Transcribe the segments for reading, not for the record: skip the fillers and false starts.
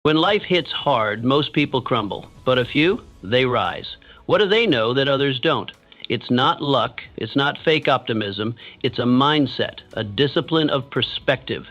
When life hits hard, most people crumble, but a few, they rise. What do they know that others don't? It's not luck, it's not fake optimism, it's a mindset, a discipline of perspective.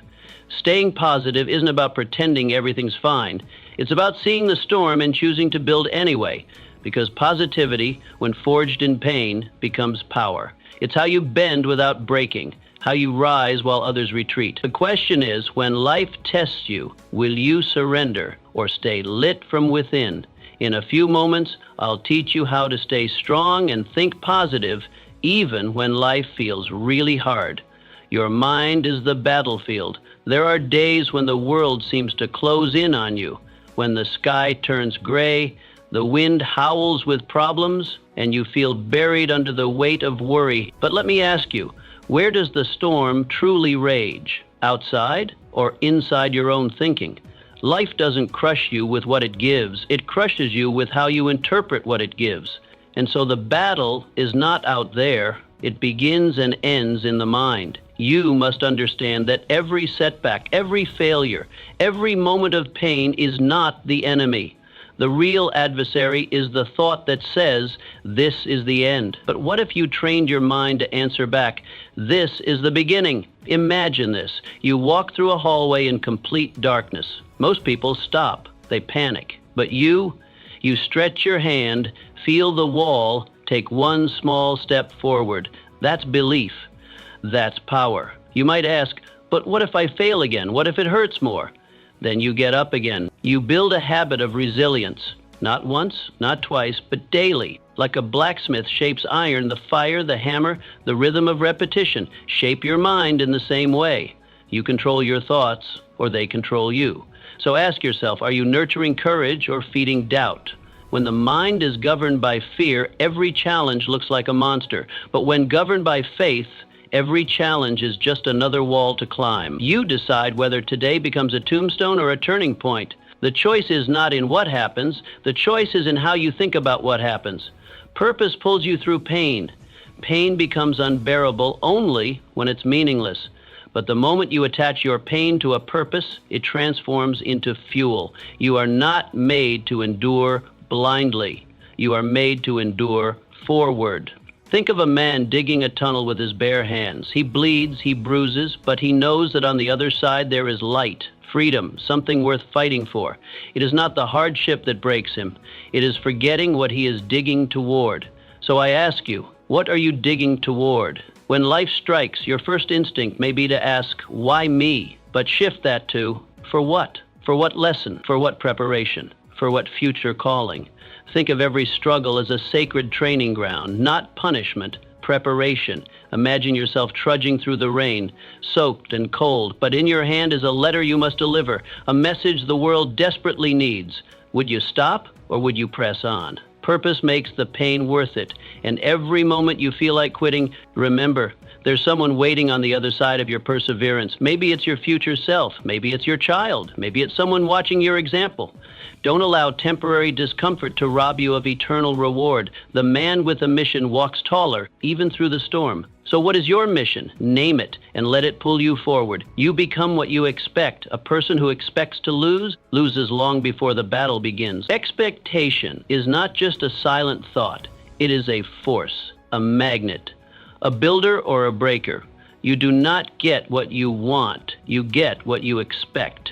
Staying positive isn't about pretending everything's fine. It's about seeing the storm and choosing to build anyway, because positivity, when forged in pain, becomes power. It's how you bend without breaking, how you rise while others retreat. The question is, when life tests you, will you surrender or stay lit from within? In a few moments, I'll teach you how to stay strong and think positive even when life feels really hard. Your mind is the battlefield. There are days when the world seems to close in on you, when the sky turns gray, the wind howls with problems, and you feel buried under the weight of worry. But let me ask you, where does the storm truly rage? Outside or inside your own thinking? Life doesn't crush you with what it gives. It crushes you with how you interpret what it gives. And so the battle is not out there. It begins and ends in the mind. You must understand that every setback, every failure, every moment of pain is not the enemy. The real adversary is the thought that says, this is the end. But what if you trained your mind to answer back, this is the beginning? Imagine this. You walk through a hallway in complete darkness. Most people stop. They panic. But you stretch your hand, feel the wall, take one small step forward. That's belief. That's power. You might ask, but what if I fail again? What if it hurts more? Then you get up again. You build a habit of resilience, not once, not twice, but daily. Like a blacksmith shapes iron, the fire, the hammer, the rhythm of repetition. Shape your mind in the same way. You control your thoughts, or they control you. So ask yourself, are you nurturing courage or feeding doubt? When the mind is governed by fear, every challenge looks like a monster. But when governed by faith, every challenge is just another wall to climb. You decide whether today becomes a tombstone or a turning point. The choice is not in what happens. The choice is in how you think about what happens. Purpose pulls you through pain. Pain becomes unbearable only when it's meaningless. But the moment you attach your pain to a purpose, it transforms into fuel. You are not made to endure blindly. You are made to endure forward. Think of a man digging a tunnel with his bare hands. He bleeds, he bruises, but he knows that on the other side there is light, freedom, something worth fighting for. It is not the hardship that breaks him. It is forgetting what he is digging toward. So I ask you, what are you digging toward? When life strikes, your first instinct may be to ask, why me? But shift that to, for what? For what lesson? For what preparation? For what future calling? Think of every struggle as a sacred training ground, not punishment, preparation. Imagine yourself trudging through the rain, soaked and cold, but in your hand is a letter you must deliver, a message the world desperately needs. Would you stop or would you press on? Purpose makes the pain worth it, and every moment you feel like quitting, remember, there's someone waiting on the other side of your perseverance. Maybe it's your future self. Maybe it's your child. Maybe it's someone watching your example. Don't allow temporary discomfort to rob you of eternal reward. The man with a mission walks taller, even through the storm. So what is your mission? Name it and let it pull you forward. You become what you expect. A person who expects to lose, loses long before the battle begins. Expectation is not just a silent thought. It is a force, a magnet. A builder or a breaker. You do not get what you want. You get what you expect.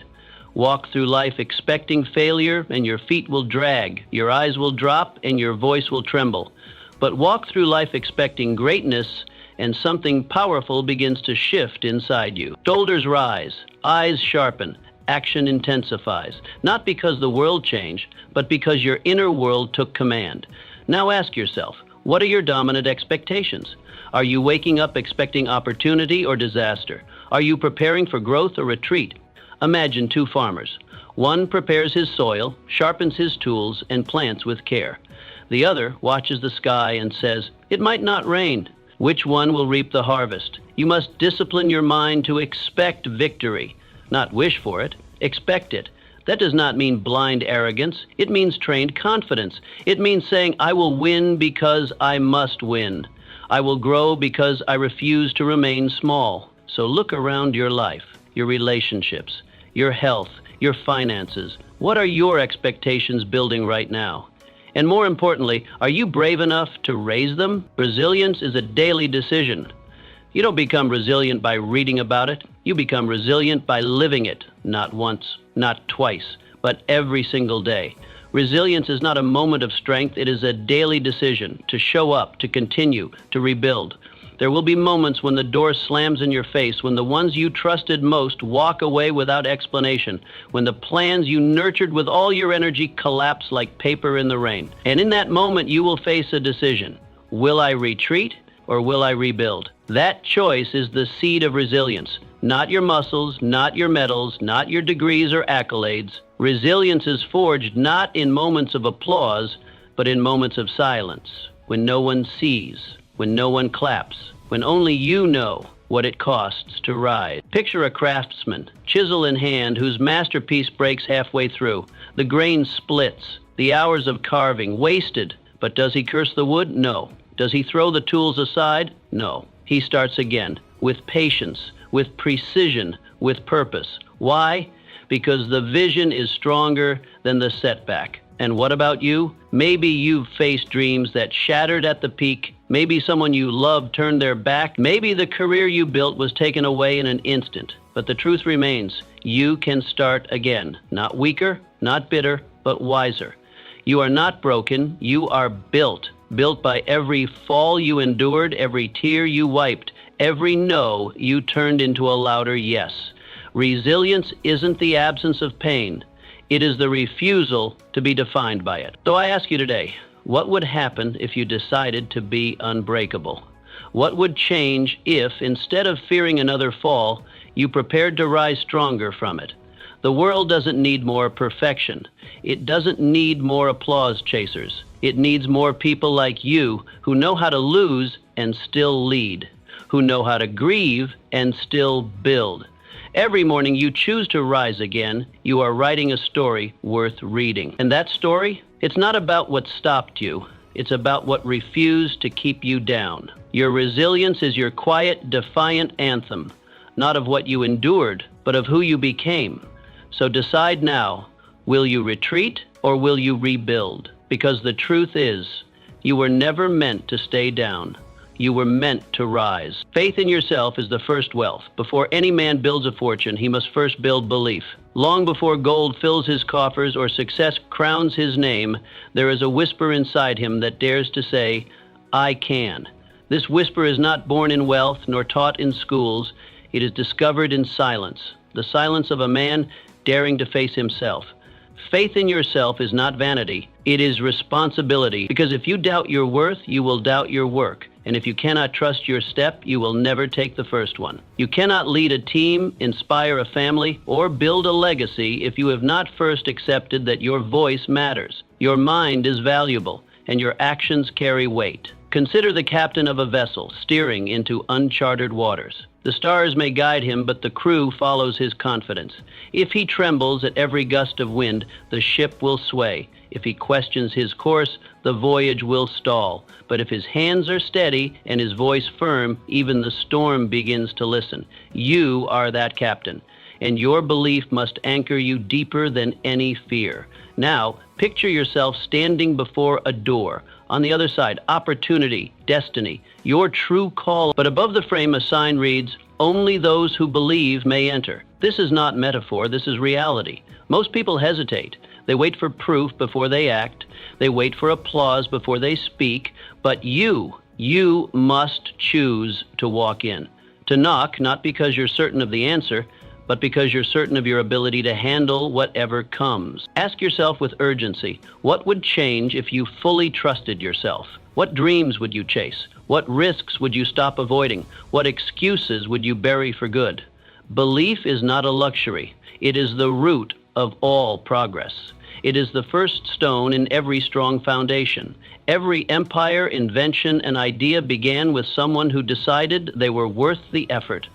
Walk through life expecting failure and your feet will drag. Your eyes will drop and your voice will tremble. But walk through life expecting greatness and something powerful begins to shift inside you. Shoulders rise, eyes sharpen, action intensifies. Not because the world changed, but because your inner world took command. Now ask yourself, what are your dominant expectations? Are you waking up expecting opportunity or disaster? Are you preparing for growth or retreat? Imagine two farmers. One prepares his soil, sharpens his tools, and plants with care. The other watches the sky and says, it might not rain. Which one will reap the harvest? You must discipline your mind to expect victory. Not wish for it, expect it. That does not mean blind arrogance. It means trained confidence. It means saying, I will win because I must win. I will grow because I refuse to remain small. So look around your life, your relationships, your health, your finances? What are your expectations building right now? And more importantly, are you brave enough to raise them? Resilience is a daily decision. You don't become resilient by reading about it. You become resilient by living it, not once, not twice, but every single day. Resilience is not a moment of strength. It is a daily decision to show up, to continue, to rebuild. There will be moments when the door slams in your face, when the ones you trusted most walk away without explanation, when the plans you nurtured with all your energy collapse like paper in the rain. And in that moment, you will face a decision. Will I retreat or will I rebuild? That choice is the seed of resilience. Not your muscles, not your medals, not your degrees or accolades. Resilience is forged not in moments of applause, but in moments of silence, when no one sees, when no one claps, when only you know what it costs to rise. Picture a craftsman, chisel in hand, whose masterpiece breaks halfway through. The grain splits, the hours of carving wasted. But does he curse the wood? No. Does he throw the tools aside? No. He starts again, with patience, with precision, with purpose. Why? Because the vision is stronger than the setback. And what about you? Maybe you've faced dreams that shattered at the peak. Maybe someone you loved turned their back. Maybe the career you built was taken away in an instant. But the truth remains, you can start again. Not weaker, not bitter, but wiser. You are not broken, you are built. Built by every fall you endured, every tear you wiped, every no you turned into a louder yes. Resilience isn't the absence of pain. It is the refusal to be defined by it. So I ask you today, what would happen if you decided to be unbreakable? What would change if, instead of fearing another fall, you prepared to rise stronger from it? The world doesn't need more perfection. It doesn't need more applause chasers. It needs more people like you who know how to lose and still lead, who know how to grieve and still build. Every morning you choose to rise again, you are writing a story worth reading. And that story, it's not about what stopped you. It's about what refused to keep you down. Your resilience is your quiet, defiant anthem, not of what you endured, but of who you became. So decide now, will you retreat or will you rebuild? Because the truth is, you were never meant to stay down. You were meant to rise. Faith in yourself is the first wealth. Before any man builds a fortune, he must first build belief. Long before gold fills his coffers or success crowns his name, there is a whisper inside him that dares to say, I can. This whisper is not born in wealth nor taught in schools. It is discovered in silence, the silence of a man daring to face himself. Faith in yourself is not vanity. It is responsibility. Because if you doubt your worth, you will doubt your work. And if you cannot trust your step, you will never take the first one. You cannot lead a team, inspire a family, or build a legacy if you have not first accepted that your voice matters. Your mind is valuable, and your actions carry weight. Consider the captain of a vessel steering into uncharted waters. The stars may guide him, but the crew follows his confidence. If he trembles at every gust of wind, the ship will sway. If he questions his course, the voyage will stall. But if his hands are steady and his voice firm, even the storm begins to listen. You are that captain, and your belief must anchor you deeper than any fear. Now, picture yourself standing before a door. On the other side, opportunity, destiny, your true call. But above the frame, a sign reads, only those who believe may enter. This is not metaphor, this is reality. Most people hesitate. They wait for proof before they act. They wait for applause before they speak. But you must choose to walk in. To knock, not because you're certain of the answer, but because you're certain of your ability to handle whatever comes. Ask yourself with urgency, what would change if you fully trusted yourself? What dreams would you chase? What risks would you stop avoiding? What excuses would you bury for good? Belief is not a luxury. It is the root of all progress. It is the first stone in every strong foundation. Every empire, invention, and idea began with someone who decided they were worth the effort.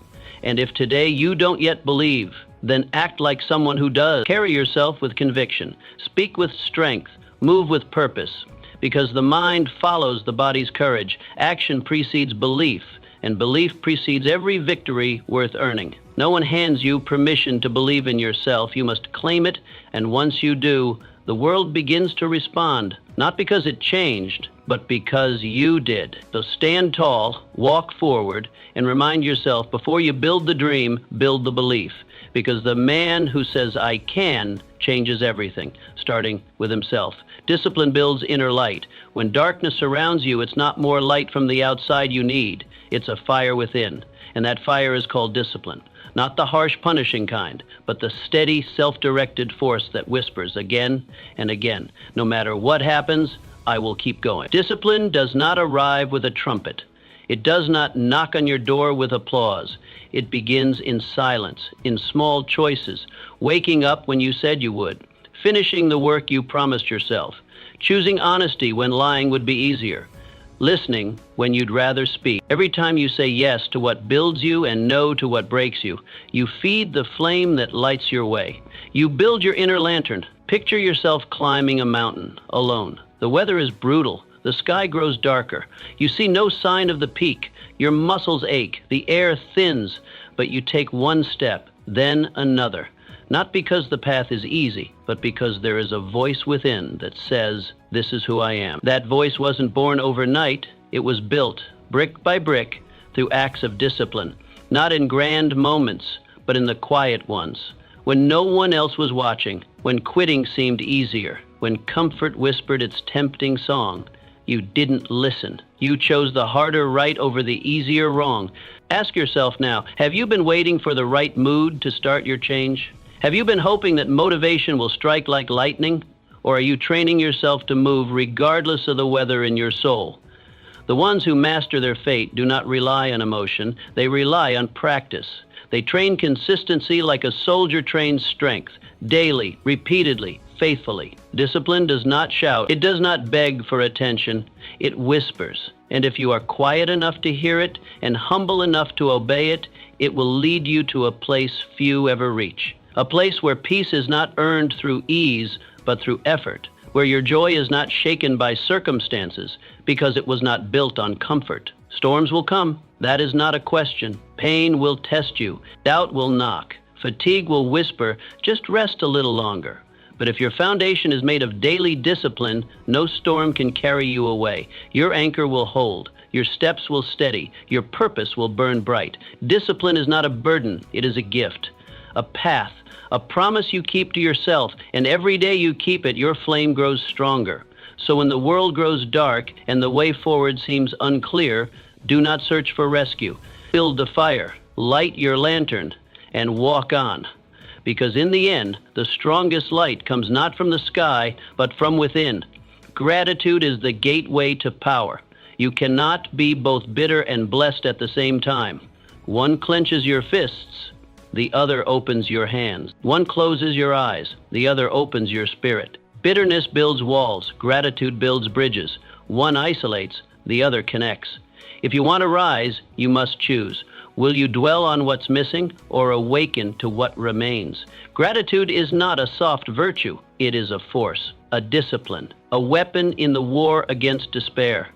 And if today you don't yet believe, then act like someone who does. Carry yourself with conviction. Speak with strength. Move with purpose. Because the mind follows the body's courage. Action precedes belief. and belief precedes every victory worth earning. No one hands you permission to believe in yourself. You must claim it, and once you do, the world begins to respond, not because it changed, but because you did. So stand tall, walk forward, and remind yourself, before you build the dream, build the belief. Because the man who says, "I can," changes everything, starting with himself. Discipline builds inner light. When darkness surrounds you, it's not more light from the outside you need. It's a fire within. And that fire is called discipline. Not the harsh, punishing kind, but the steady, self-directed force that whispers again and again, "No matter what happens, I will keep going." Discipline does not arrive with a trumpet. It does not knock on your door with applause. It begins in silence, in small choices, waking up when you said you would, finishing the work you promised yourself, choosing honesty when lying would be easier, listening when you'd rather speak. Every time you say yes to what builds you and no to what breaks you, you feed the flame that lights your way. You build your inner lantern. Picture yourself climbing a mountain, alone. The weather is brutal. The sky grows darker. You see no sign of the peak. Your muscles ache. The air thins. But you take one step, then another. Not because the path is easy, but because there is a voice within that says, "This is who I am." That voice wasn't born overnight. It was built, brick by brick, through acts of discipline. Not in grand moments, but in the quiet ones. When no one else was watching, when quitting seemed easier, when comfort whispered its tempting song, you didn't listen. You chose the harder right over the easier wrong. Ask yourself now, have you been waiting for the right mood to start your change? Have you been hoping that motivation will strike like lightning? Or are you training yourself to move regardless of the weather in your soul? The ones who master their fate do not rely on emotion, they rely on practice. They train consistency like a soldier trains strength, daily, repeatedly, faithfully. Discipline does not shout. It does not beg for attention. It whispers. And if you are quiet enough to hear it and humble enough to obey it, it will lead you to a place few ever reach. A place where peace is not earned through ease, but through effort. Where your joy is not shaken by circumstances because it was not built on comfort. Storms will come. That is not a question. Pain will test you. Doubt will knock. Fatigue will whisper, "Just rest a little longer." But if your foundation is made of daily discipline, no storm can carry you away. Your anchor will hold. Your steps will steady. Your purpose will burn bright. Discipline is not a burden. It is a gift, a path, a promise you keep to yourself. And every day you keep it, your flame grows stronger. So when the world grows dark and the way forward seems unclear, do not search for rescue. Build the fire, light your lantern, and walk on. Because in the end, the strongest light comes not from the sky, but from within. Gratitude is the gateway to power. You cannot be both bitter and blessed at the same time. One clenches your fists, the other opens your hands. One closes your eyes, the other opens your spirit. Bitterness builds walls, gratitude builds bridges. One isolates, the other connects. If you want to rise, you must choose. Will you dwell on what's missing or awaken to what remains? Gratitude is not a soft virtue. It is a force, a discipline, a weapon in the war against despair.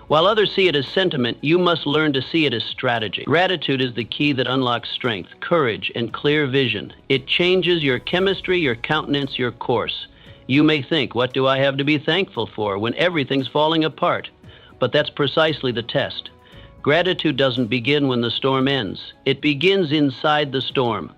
While others see it as sentiment, you must learn to see it as strategy. Gratitude is the key that unlocks strength, courage, and clear vision. It changes your chemistry, your countenance, your course. You may think, what do I have to be thankful for when everything's falling apart? But that's precisely the test. Gratitude doesn't begin when the storm ends. It begins inside the storm.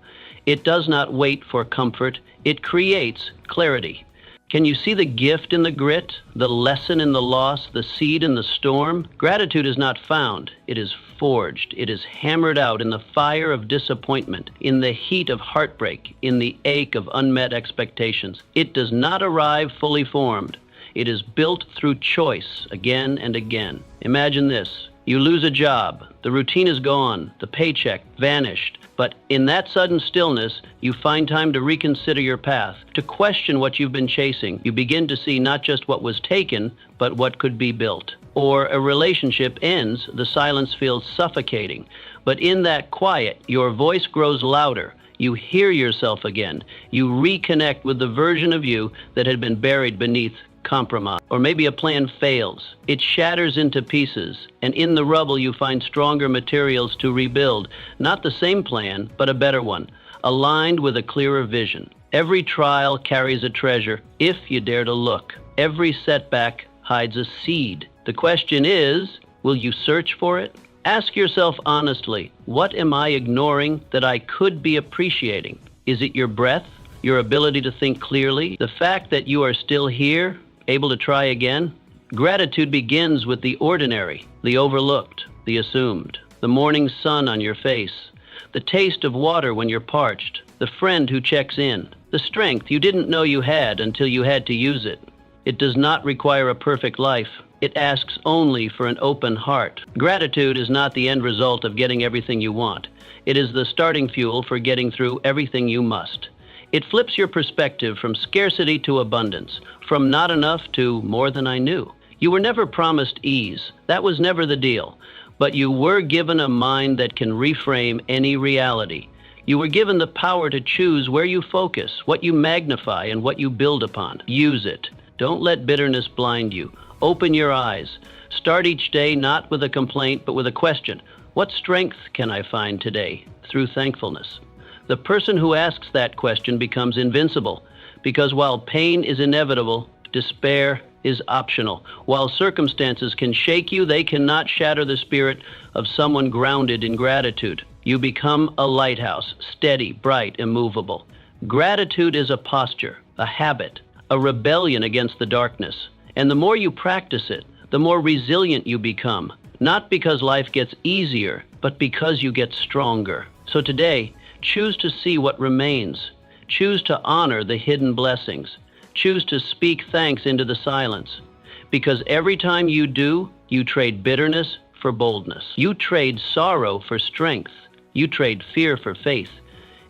It does not wait for comfort. It creates clarity. Can you see the gift in the grit, the lesson in the loss, the seed in the storm? Gratitude is not found. It is forged. It is hammered out in the fire of disappointment, in the heat of heartbreak, in the ache of unmet expectations. It does not arrive fully formed. It is built through choice again and again. Imagine this. You lose a job. The routine is gone. The paycheck vanished. But in that sudden stillness, you find time to reconsider your path, to question what you've been chasing. You begin to see not just what was taken, but what could be built. Or a relationship ends, the silence feels suffocating. But in that quiet, your voice grows louder. You hear yourself again. You reconnect with the version of you that had been buried beneath compromise, or maybe a plan fails. It shatters into pieces, and in the rubble you find stronger materials to rebuild. Not the same plan, but a better one, aligned with a clearer vision. Every trial carries a treasure, if you dare to look. Every setback hides a seed. The question is, will you search for it? Ask yourself honestly, what am I ignoring that I could be appreciating? Is it your breath, your ability to think clearly, the fact that you are still here, able to try again? Gratitude begins with the ordinary, the overlooked, the assumed, the morning sun on your face, the taste of water when you're parched, the friend who checks in, the strength you didn't know you had until you had to use it. It does not require a perfect life. It asks only for an open heart. Gratitude is not the end result of getting everything you want. It is the starting fuel for getting through everything you must. It flips your perspective from scarcity to abundance, from not enough to more than I knew. You were never promised ease. That was never the deal. But you were given a mind that can reframe any reality. You were given the power to choose where you focus, what you magnify, and what you build upon. Use it. Don't let bitterness blind you. Open your eyes. Start each day not with a complaint, but with a question. What strength can I find today through thankfulness? The person who asks that question becomes invincible, because while pain is inevitable, despair is optional. While circumstances can shake you, they cannot shatter the spirit of someone grounded in gratitude. You become a lighthouse, steady, bright, immovable. Gratitude is a posture, a habit, a rebellion against the darkness. And the more you practice it, the more resilient you become. Not because life gets easier, but because you get stronger. So today, choose to see what remains. Choose to honor the hidden blessings. Choose to speak thanks into the silence. Because every time you do, you trade bitterness for boldness. You trade sorrow for strength. You trade fear for faith.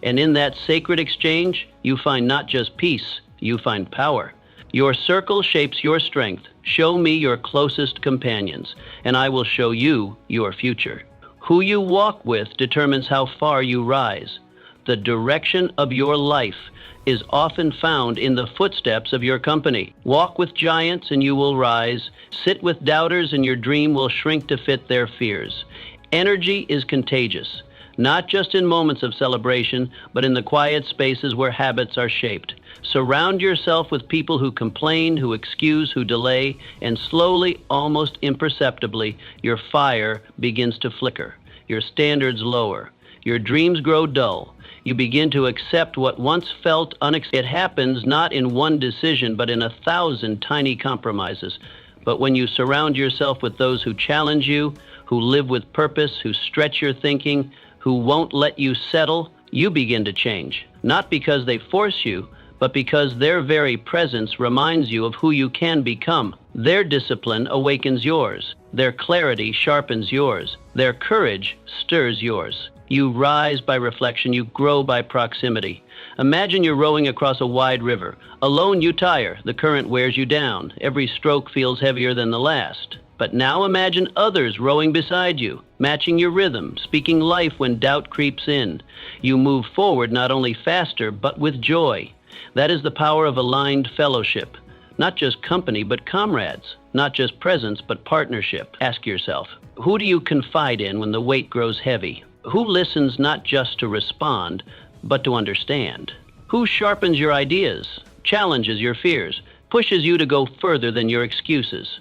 And in that sacred exchange, you find not just peace, you find power. Your circle shapes your strength. Show me your closest companions, and I will show you your future. Who you walk with determines how far you rise. The direction of your life is often found in the footsteps of your company. Walk with giants and you will rise. Sit with doubters and your dream will shrink to fit their fears. Energy is contagious, not just in moments of celebration, but in the quiet spaces where habits are shaped. Surround yourself with people who complain, who excuse, who delay, and slowly, almost imperceptibly, your fire begins to flicker. Your standards lower. Your dreams grow dull. You begin to accept what once felt unacceptable. It happens not in one decision, but in 1,000 tiny compromises. But when you surround yourself with those who challenge you, who live with purpose, who stretch your thinking, who won't let you settle, you begin to change. Not because they force you, but because their very presence reminds you of who you can become. Their discipline awakens yours. Their clarity sharpens yours. Their courage stirs yours. You rise by reflection, you grow by proximity. Imagine you're rowing across a wide river. Alone you tire, the current wears you down. Every stroke feels heavier than the last. But now imagine others rowing beside you, matching your rhythm, speaking life when doubt creeps in. You move forward not only faster, but with joy. That is the power of aligned fellowship. Not just company, but comrades. Not just presence, but partnership. Ask yourself, who do you confide in when the weight grows heavy? Who listens not just to respond, but to understand? Who sharpens your ideas, challenges your fears, pushes you to go further than your excuses?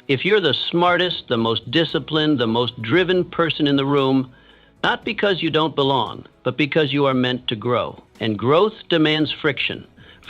If you're the smartest, the most disciplined, the most driven person in the room, not because you don't belong, but because you are meant to grow. And growth demands friction.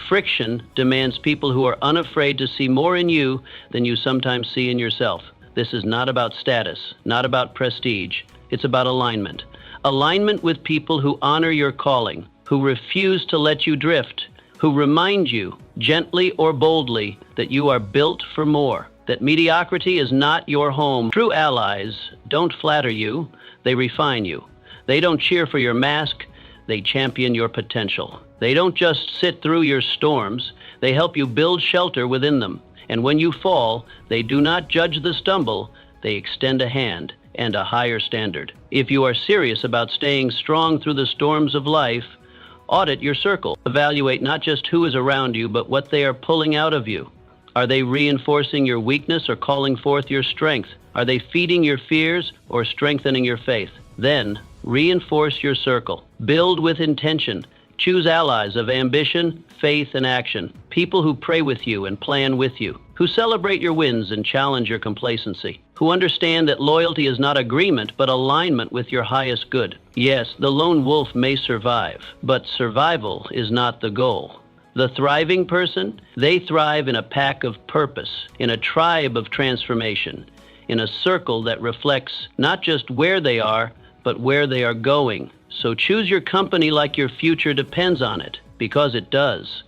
Friction demands people who are unafraid to see more in you than you sometimes see in yourself. This is not about status, not about prestige. It's about alignment. Alignment with people who honor your calling, who refuse to let you drift, who remind you, gently or boldly, that you are built for more, that mediocrity is not your home. True allies don't flatter you, they refine you. They don't cheer for your mask, they champion your potential. They don't just sit through your storms, they help you build shelter within them. And when you fall, they do not judge the stumble, they extend a hand and a higher standard. If you are serious about staying strong through the storms of life, audit your circle. Evaluate not just who is around you, but what they are pulling out of you. Are they reinforcing your weakness or calling forth your strength? Are they feeding your fears or strengthening your faith? Then, reinforce your circle. Build with intention. Choose allies of ambition, faith, and action. People who pray with you and plan with you. Who celebrate your wins and challenge your complacency. Who understand that loyalty is not agreement, but alignment with your highest good. Yes, the lone wolf may survive, but survival is not the goal. The thriving person, they thrive in a pack of purpose, in a tribe of transformation, in a circle that reflects not just where they are, but where they are going. So choose your company like your future depends on it, because it does.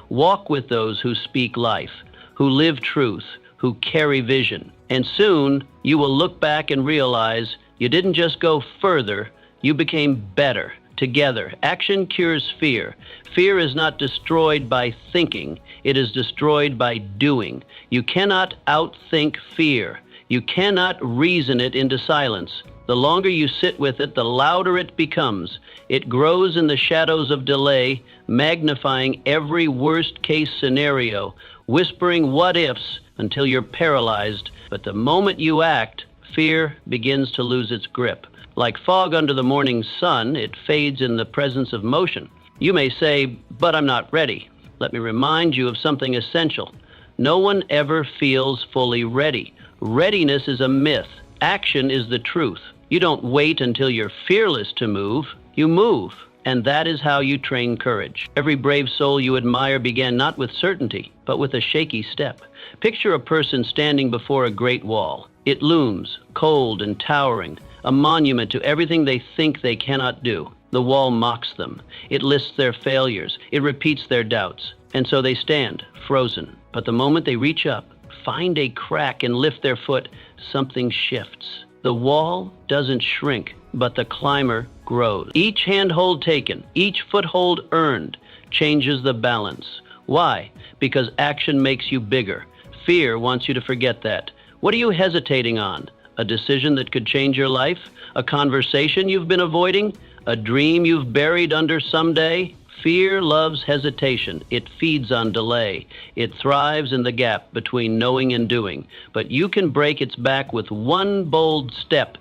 Walk with those who speak life, who live truth, who carry vision. And soon you will look back and realize you didn't just go further, you became better. Together, action cures fear. Fear is not destroyed by thinking, it is destroyed by doing. You cannot outthink fear. You cannot reason it into silence. The longer you sit with it, the louder it becomes. It grows in the shadows of delay, magnifying every worst-case scenario, whispering what-ifs until you're paralyzed. But the moment you act, fear begins to lose its grip. Like fog under the morning sun, it fades in the presence of motion. You may say, "But I'm not ready." Let me remind you of something essential. No one ever feels fully ready. Readiness is a myth. Action is the truth. You don't wait until you're fearless to move. You move, and that is how you train courage. Every brave soul you admire began not with certainty, but with a shaky step. Picture a person standing before a great wall. It looms, cold and towering, a monument to everything they think they cannot do. The wall mocks them. It lists their failures. It repeats their doubts. And so they stand, frozen. But the moment they reach up, find a crack and lift their foot, something shifts. The wall doesn't shrink, but the climber grows. Each handhold taken, each foothold earned, changes the balance. Why? Because action makes you bigger. Fear wants you to forget that. What are you hesitating on? A decision that could change your life? A conversation you've been avoiding? A dream you've buried under someday? Fear loves hesitation. It feeds on delay. It thrives in the gap between knowing and doing. But you can break its back with one bold step.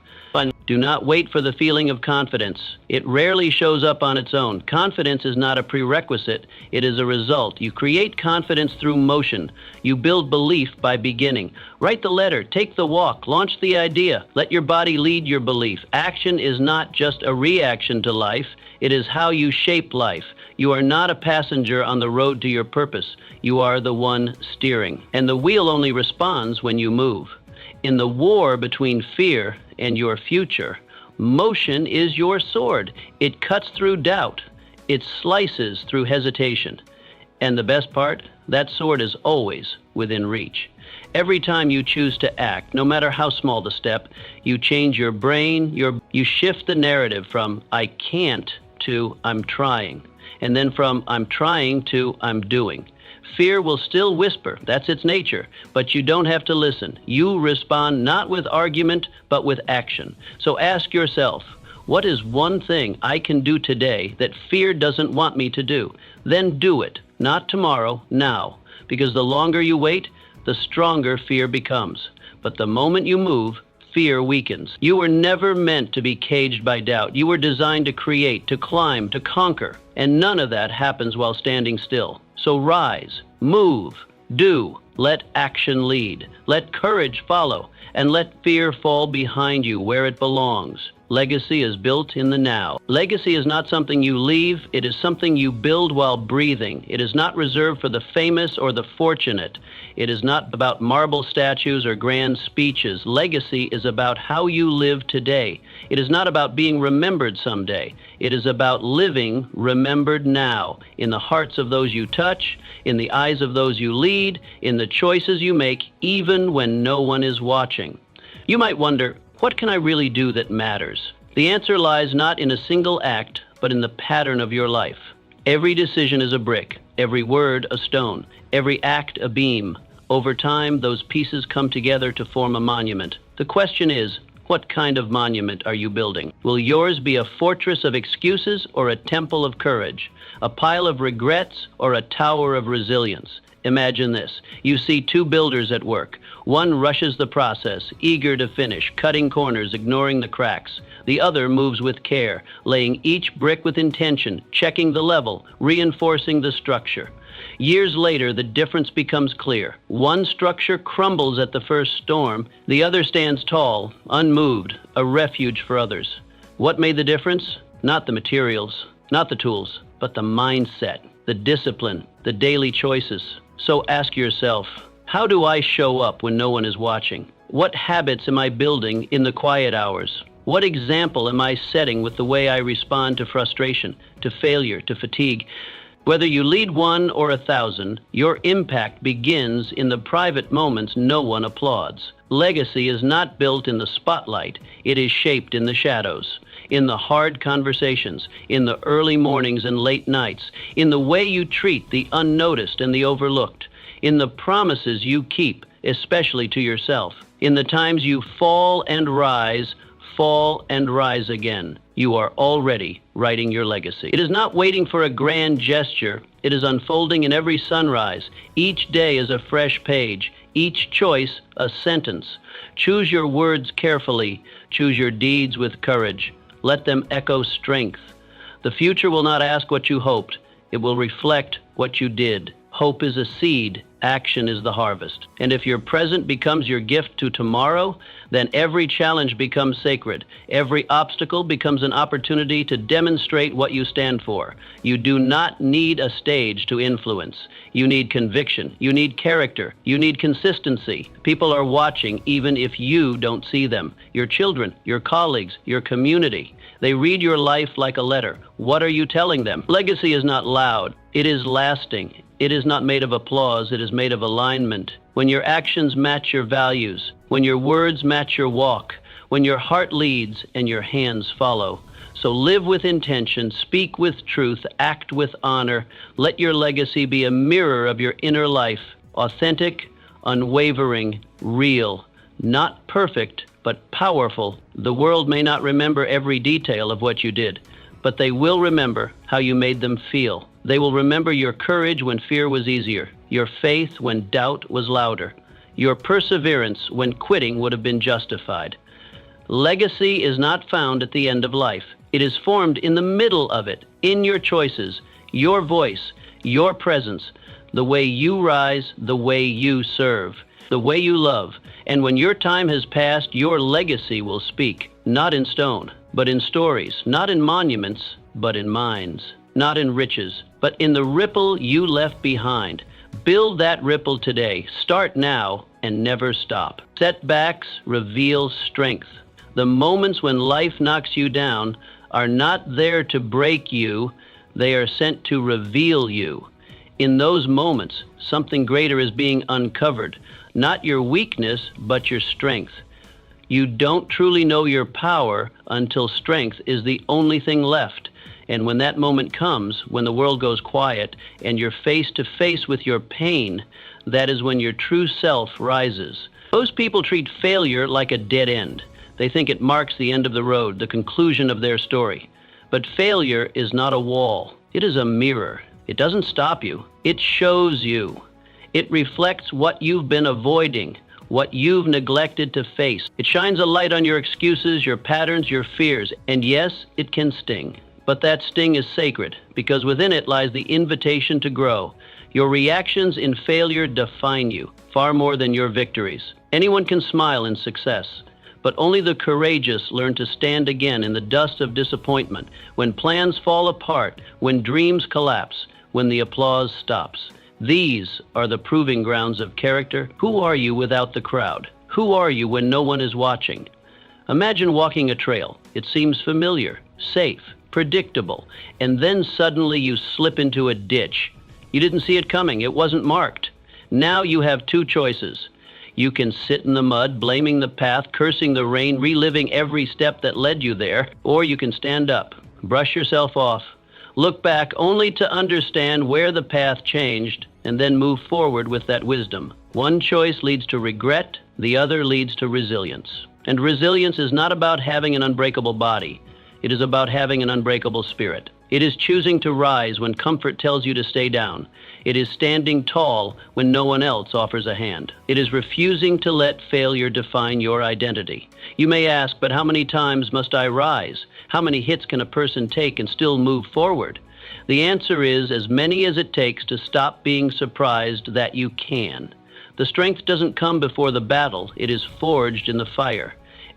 Do not wait for the feeling of confidence. It rarely shows up on its own. Confidence is not a prerequisite. It is a result. You create confidence through motion. You build belief by beginning. Write the letter. Take the walk. Launch the idea. Let your body lead your belief. Action is not just a reaction to life. It is how you shape life. You are not a passenger on the road to your purpose. You are the one steering. And the wheel only responds when you move. In the war between fear and your future, motion is your sword. It cuts through doubt. It slices through hesitation. And the best part, that sword is always within reach. Every time you choose to act, no matter how small the step, you change your brain, you shift the narrative from "I can't" to "I'm trying." And then from "I'm trying" to "I'm doing." Fear will still whisper, that's its nature, but you don't have to listen. You respond not with argument, but with action. So ask yourself, what is one thing I can do today that fear doesn't want me to do? Then do it, not tomorrow, now. Because the longer you wait, the stronger fear becomes. But the moment you move, fear weakens. You were never meant to be caged by doubt. You were designed to create, to climb, to conquer. And none of that happens while standing still. So rise, move, do, let action lead, let courage follow, and let fear fall behind you where it belongs. Legacy is built in the now. Legacy is not something you leave, it is something you build while breathing. It is not reserved for the famous or the fortunate. It is not about marble statues or grand speeches. Legacy is about how you live today. It is not about being remembered someday. It is about living remembered now, in the hearts of those you touch, in the eyes of those you lead, in the choices you make, even when no one is watching. You might wonder, what can I really do that matters? The answer lies not in a single act, but in the pattern of your life. Every decision is a brick, every word a stone, every act a beam. Over time, those pieces come together to form a monument. The question is, what kind of monument are you building? Will yours be a fortress of excuses or a temple of courage? A pile of regrets or a tower of resilience? Imagine this. You see two builders at work. One rushes the process, eager to finish, cutting corners, ignoring the cracks. The other moves with care, laying each brick with intention, checking the level, reinforcing the structure. Years later, the difference becomes clear. One structure crumbles at the first storm. The other stands tall, unmoved, a refuge for others. What made the difference? Not the materials, not the tools, but the mindset, the discipline, the daily choices. So ask yourself, how do I show up when no one is watching? What habits am I building in the quiet hours? What example am I setting with the way I respond to frustration, to failure, to fatigue? Whether you lead 1 or 1,000, your impact begins in the private moments no one applauds. Legacy is not built in the spotlight, it is shaped in the shadows, in the hard conversations, in the early mornings and late nights, in the way you treat the unnoticed and the overlooked, in the promises you keep, especially to yourself, in the times you fall and rise again. You are already writing your legacy. It is not waiting for a grand gesture. It is unfolding in every sunrise. Each day is a fresh page. Each choice a sentence. Choose your words carefully. Choose your deeds with courage. Let them echo strength. The future will not ask what you hoped. It will reflect what you did. Hope is a seed. Action is the harvest. And if your present becomes your gift to tomorrow, then every challenge becomes sacred. Every obstacle becomes an opportunity to demonstrate what you stand for. You do not need a stage to influence. You need conviction. You need character. You need consistency. People are watching even if you don't see them. Your children, your colleagues, your community. They read your life like a letter. What are you telling them? Legacy is not loud. It is lasting. It is not made of applause, it is made of alignment. When your actions match your values, when your words match your walk, when your heart leads and your hands follow. So live with intention, speak with truth, act with honor. Let your legacy be a mirror of your inner life, authentic, unwavering, real, not perfect, but powerful. The world may not remember every detail of what you did, but they will remember how you made them feel. They will remember your courage when fear was easier, your faith when doubt was louder, your perseverance when quitting would have been justified. Legacy is not found at the end of life. It is formed in the middle of it, in your choices, your voice, your presence, the way you rise, the way you serve, the way you love. And when your time has passed, your legacy will speak, not in stone, but in stories, not in monuments, but in minds. Not in riches, but in the ripple you left behind. Build that ripple today. Start now and never stop. Setbacks reveal strength. The moments when life knocks you down are not there to break you. They are sent to reveal you. In those moments, something greater is being uncovered. Not your weakness, but your strength. You don't truly know your power until strength is the only thing left. And when that moment comes, when the world goes quiet and you're face to face with your pain, that is when your true self rises. Most people treat failure like a dead end. They think it marks the end of the road, the conclusion of their story. But failure is not a wall. It is a mirror. It doesn't stop you. It shows you. It reflects what you've been avoiding, what you've neglected to face. It shines a light on your excuses, your patterns, your fears. And yes, it can sting. But that sting is sacred, because within it lies the invitation to grow. Your reactions in failure define you, far more than your victories. Anyone can smile in success, but only the courageous learn to stand again in the dust of disappointment, when plans fall apart, when dreams collapse, when the applause stops. These are the proving grounds of character. Who are you without the crowd? Who are you when no one is watching? Imagine walking a trail. It seems familiar, safe, predictable, and then suddenly you slip into a ditch. You didn't see it coming. It wasn't marked. Now you have two choices. You can sit in the mud, blaming the path, cursing the rain, reliving every step that led you there, or you can stand up, brush yourself off, look back only to understand where the path changed, and then move forward with that wisdom. One choice leads to regret, the other leads to resilience. And resilience is not about having an unbreakable body. It is about having an unbreakable spirit. It is choosing to rise when comfort tells you to stay down. It is standing tall when no one else offers a hand. It is refusing to let failure define your identity. You may ask, but how many times must I rise? How many hits can a person take and still move forward? The answer is as many as it takes to stop being surprised that you can. The strength doesn't come before the battle, it is forged in the fire.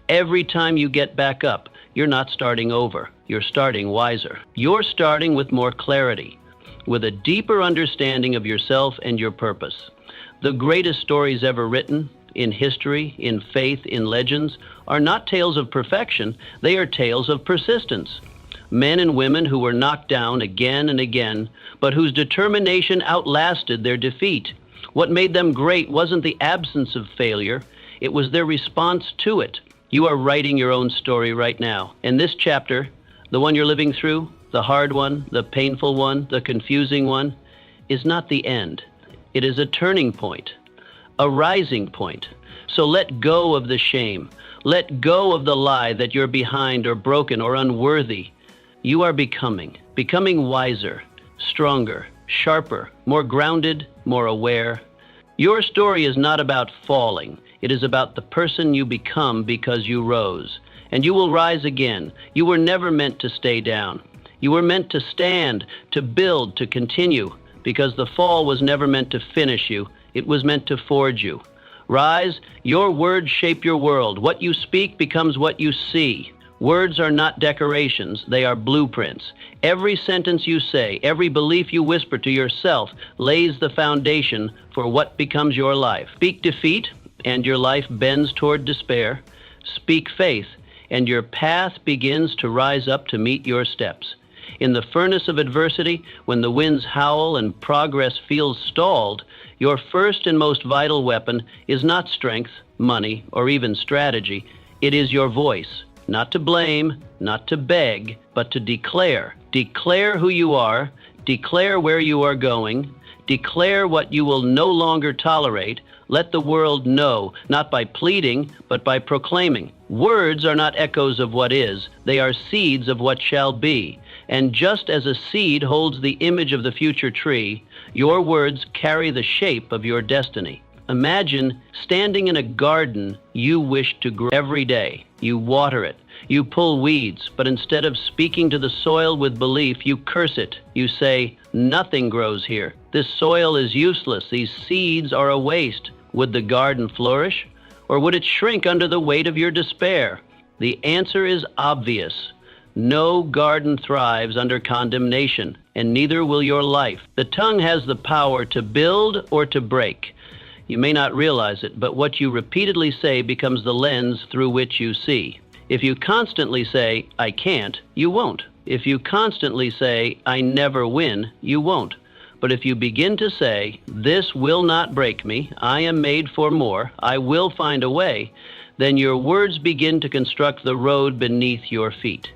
Every time you get back up, you're not starting over, you're starting wiser. You're starting with more clarity, with a deeper understanding of yourself and your purpose. The greatest stories ever written, in history, in faith, in legends, are not tales of perfection, they are tales of persistence. Men and women who were knocked down again and again, but whose determination outlasted their defeat. What made them great wasn't the absence of failure, it was their response to it. You are writing your own story right now. And this chapter, the one you're living through, the hard one, the painful one, the confusing one, is not the end. It is a turning point, a rising point. So let go of the shame. Let go of the lie that you're behind or broken or unworthy. You are becoming wiser, stronger, sharper, more grounded, more aware. Your story is not about falling. It is about the person you become because you rose. And you will rise again. You were never meant to stay down. You were meant to stand, to build, to continue, because the fall was never meant to finish you. It was meant to forge you. Rise, your words shape your world. What you speak becomes what you see. Words are not decorations, they are blueprints. Every sentence you say, every belief you whisper to yourself lays the foundation for what becomes your life. Speak defeat, and your life bends toward despair. Speak faith, and your path begins to rise up to meet your steps. In the furnace of adversity, when the winds howl and progress feels stalled, your first and most vital weapon is not strength, money, or even strategy. It is your voice. Not to blame, not to beg, but to declare. Declare who you are, declare where you are going, declare what you will no longer tolerate. Let the world know, not by pleading, but by proclaiming. Words are not echoes of what is, they are seeds of what shall be. And just as a seed holds the image of the future tree, your words carry the shape of your destiny. Imagine standing in a garden you wish to grow every day. You water it. You pull weeds, but instead of speaking to the soil with belief, you curse it. You say, nothing grows here. This soil is useless. These seeds are a waste. Would the garden flourish, or would it shrink under the weight of your despair? The answer is obvious. No garden thrives under condemnation, and neither will your life. The tongue has the power to build or to break. You may not realize it, but what you repeatedly say becomes the lens through which you see. If you constantly say, I can't, you won't. If you constantly say, I never win, you won't. But if you begin to say, this will not break me, I am made for more, I will find a way, then your words begin to construct the road beneath your feet.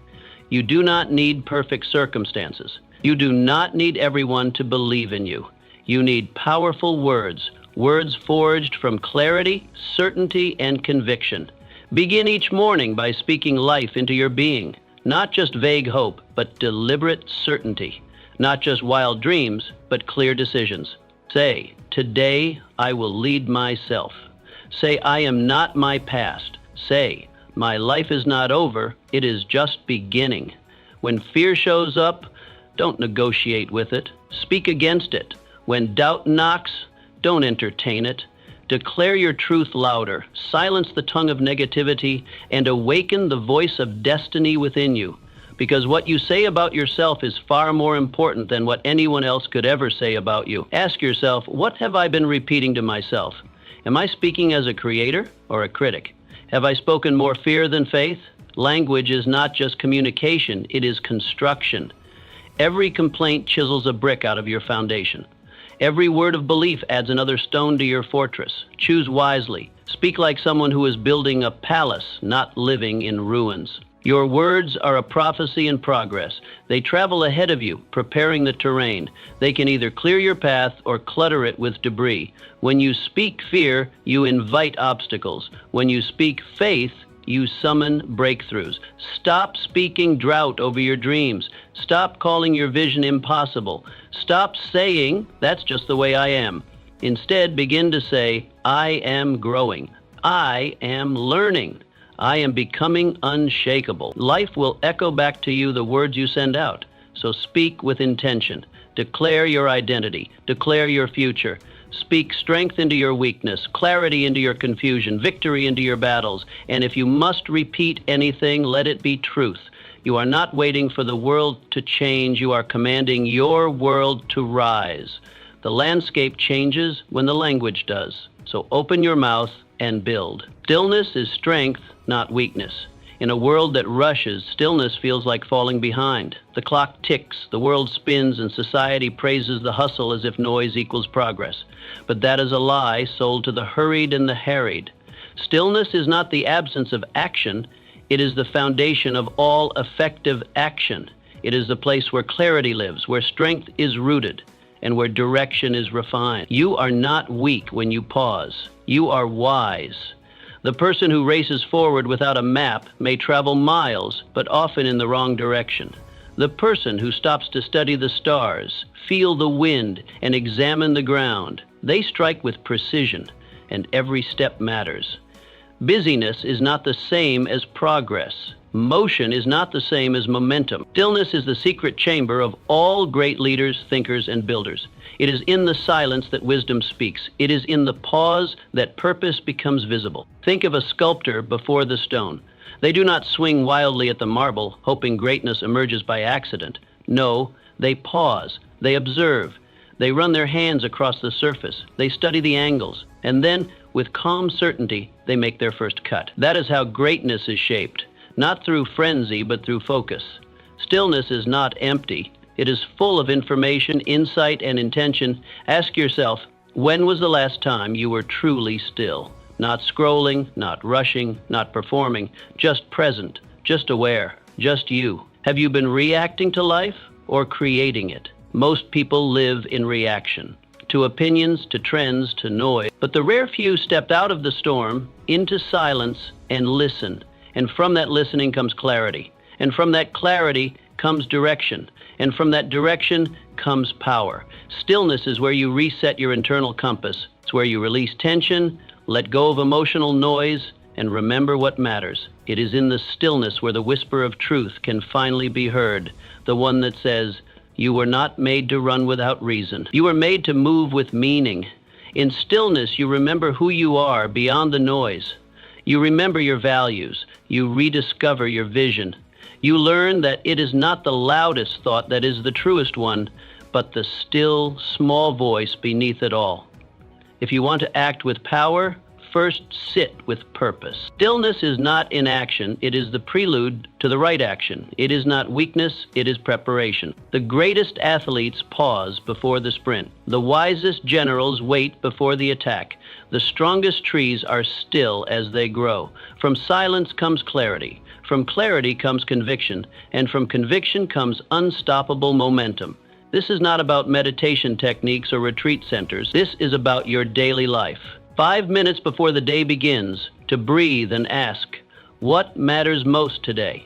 You do not need perfect circumstances. You do not need everyone to believe in you. You need powerful words, words forged from clarity, certainty, and conviction. Begin each morning by speaking life into your being, not just vague hope, but deliberate certainty. Not just wild dreams, but clear decisions. Say, today I will lead myself. Say, I am not my past. Say, my life is not over, it is just beginning. When fear shows up, don't negotiate with it. Speak against it. When doubt knocks, don't entertain it. Declare your truth louder. Silence the tongue of negativity and awaken the voice of destiny within you. Because what you say about yourself is far more important than what anyone else could ever say about you. Ask yourself, what have I been repeating to myself? Am I speaking as a creator or a critic? Have I spoken more fear than faith? Language is not just communication, it is construction. Every complaint chisels a brick out of your foundation. Every word of belief adds another stone to your fortress. Choose wisely. Speak like someone who is building a palace, not living in ruins. Your words are a prophecy in progress. They travel ahead of you, preparing the terrain. They can either clear your path or clutter it with debris. When you speak fear, you invite obstacles. When you speak faith, you summon breakthroughs. Stop speaking drought over your dreams. Stop calling your vision impossible. Stop saying, "That's just the way I am." Instead, begin to say, "I am growing. I am learning. I am becoming unshakable." Life will echo back to you the words you send out. So speak with intention. Declare your identity. Declare your future. Speak strength into your weakness, clarity into your confusion, victory into your battles. And if you must repeat anything, let it be truth. You are not waiting for the world to change. You are commanding your world to rise. The landscape changes when the language does. So open your mouth and build. Stillness is strength, not weakness. In a world that rushes, stillness feels like falling behind. The clock ticks, the world spins, and society praises the hustle as if noise equals progress. But that is a lie sold to the hurried and the harried. Stillness is not the absence of action. It is the foundation of all effective action. It is the place where clarity lives, where strength is rooted, and where direction is refined. You are not weak when you pause. You are wise. The person who races forward without a map may travel miles, but often in the wrong direction. The person who stops to study the stars, feel the wind, and examine the ground, they strike with precision, and every step matters. Busyness is not the same as progress. Motion is not the same as momentum. Stillness is the secret chamber of all great leaders, thinkers, and builders. It is in the silence that wisdom speaks. It is in the pause that purpose becomes visible. Think of a sculptor before the stone. They do not swing wildly at the marble, hoping greatness emerges by accident. No, they pause. They observe. They run their hands across the surface. They study the angles. And then, with calm certainty, they make their first cut. That is how greatness is shaped. Not through frenzy, but through focus. Stillness is not empty. It is full of information, insight, and intention. Ask yourself, when was the last time you were truly still? Not scrolling, not rushing, not performing, just present, just aware, just you. Have you been reacting to life or creating it? Most people live in reaction, to opinions, to trends, to noise. But the rare few step out of the storm, into silence, and listen. And from that listening comes clarity. And from that clarity comes direction. And from that direction comes power. Stillness is where you reset your internal compass. It's where you release tension, let go of emotional noise, and remember what matters. It is in the stillness where the whisper of truth can finally be heard. The one that says, "You were not made to run without reason. You were made to move with meaning." In stillness, you remember who you are beyond the noise. You remember your values. You rediscover your vision. You learn that it is not the loudest thought that is the truest one, but the still, small voice beneath it all. If you want to act with power, first sit with purpose. Stillness is not inaction. It is the prelude to the right action. It is not weakness. It is preparation. The greatest athletes pause before the sprint. The wisest generals wait before the attack. The strongest trees are still as they grow. From silence comes clarity. From clarity comes conviction. And from conviction comes unstoppable momentum. This is not about meditation techniques or retreat centers. This is about your daily life. 5 minutes before the day begins, to breathe and ask, what matters most today?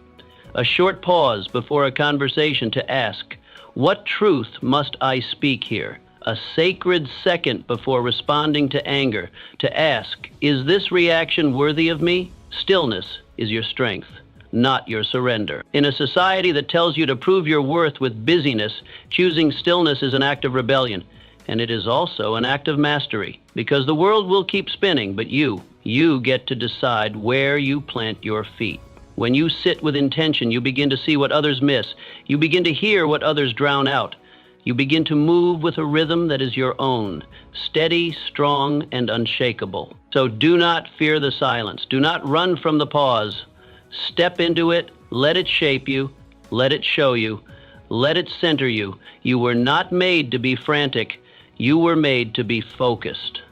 A short pause before a conversation to ask, what truth must I speak here? A sacred second before responding to anger, to ask, is this reaction worthy of me? Stillness is your strength, not your surrender. In a society that tells you to prove your worth with busyness, choosing stillness is an act of rebellion. And it is also an act of mastery, because the world will keep spinning, but you get to decide where you plant your feet. When you sit with intention, you begin to see what others miss. You begin to hear what others drown out. You begin to move with a rhythm that is your own, steady, strong, and unshakable. So do not fear the silence. Do not run from the pause. Step into it. Let it shape you. Let it show you. Let it center you. You were not made to be frantic. You were made to be focused.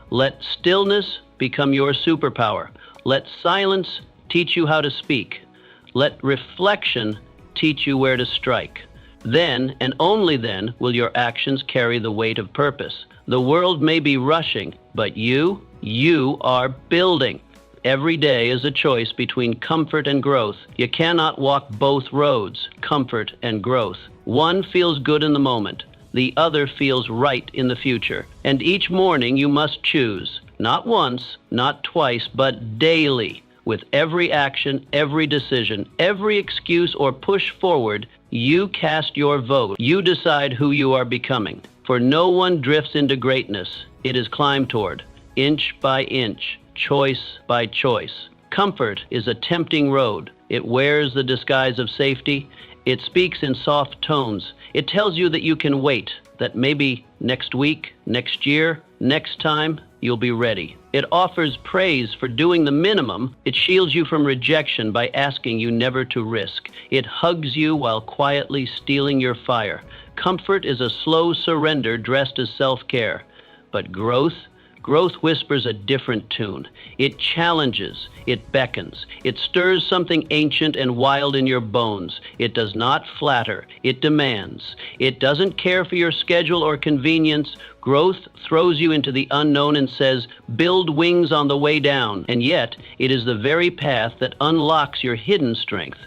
Let stillness become your superpower. Let silence teach you how to speak. Let reflection teach you where to strike. Then, and only then, will your actions carry the weight of purpose. The world may be rushing, but you are building. Every day is a choice between comfort and growth. You cannot walk both roads, comfort and growth. One feels good in the moment. The other feels right in the future. And each morning you must choose, not once, not twice, but daily. With every action, every decision, every excuse or push forward, you cast your vote. You decide who you are becoming. For no one drifts into greatness. It is climbed toward, inch by inch, choice by choice. Comfort is a tempting road. It wears the disguise of safety. It speaks in soft tones. It tells you that you can wait, that maybe next week, next year, next time, you'll be ready. It offers praise for doing the minimum. It shields you from rejection by asking you never to risk. It hugs you while quietly stealing your fire. Comfort is a slow surrender dressed as self-care. But growth whispers a different tune. It challenges, it beckons, it stirs something ancient and wild in your bones. It does not flatter, it demands. It doesn't care for your schedule or convenience. Growth throws you into the unknown and says, build wings on the way down. And yet, it is the very path that unlocks your hidden strength.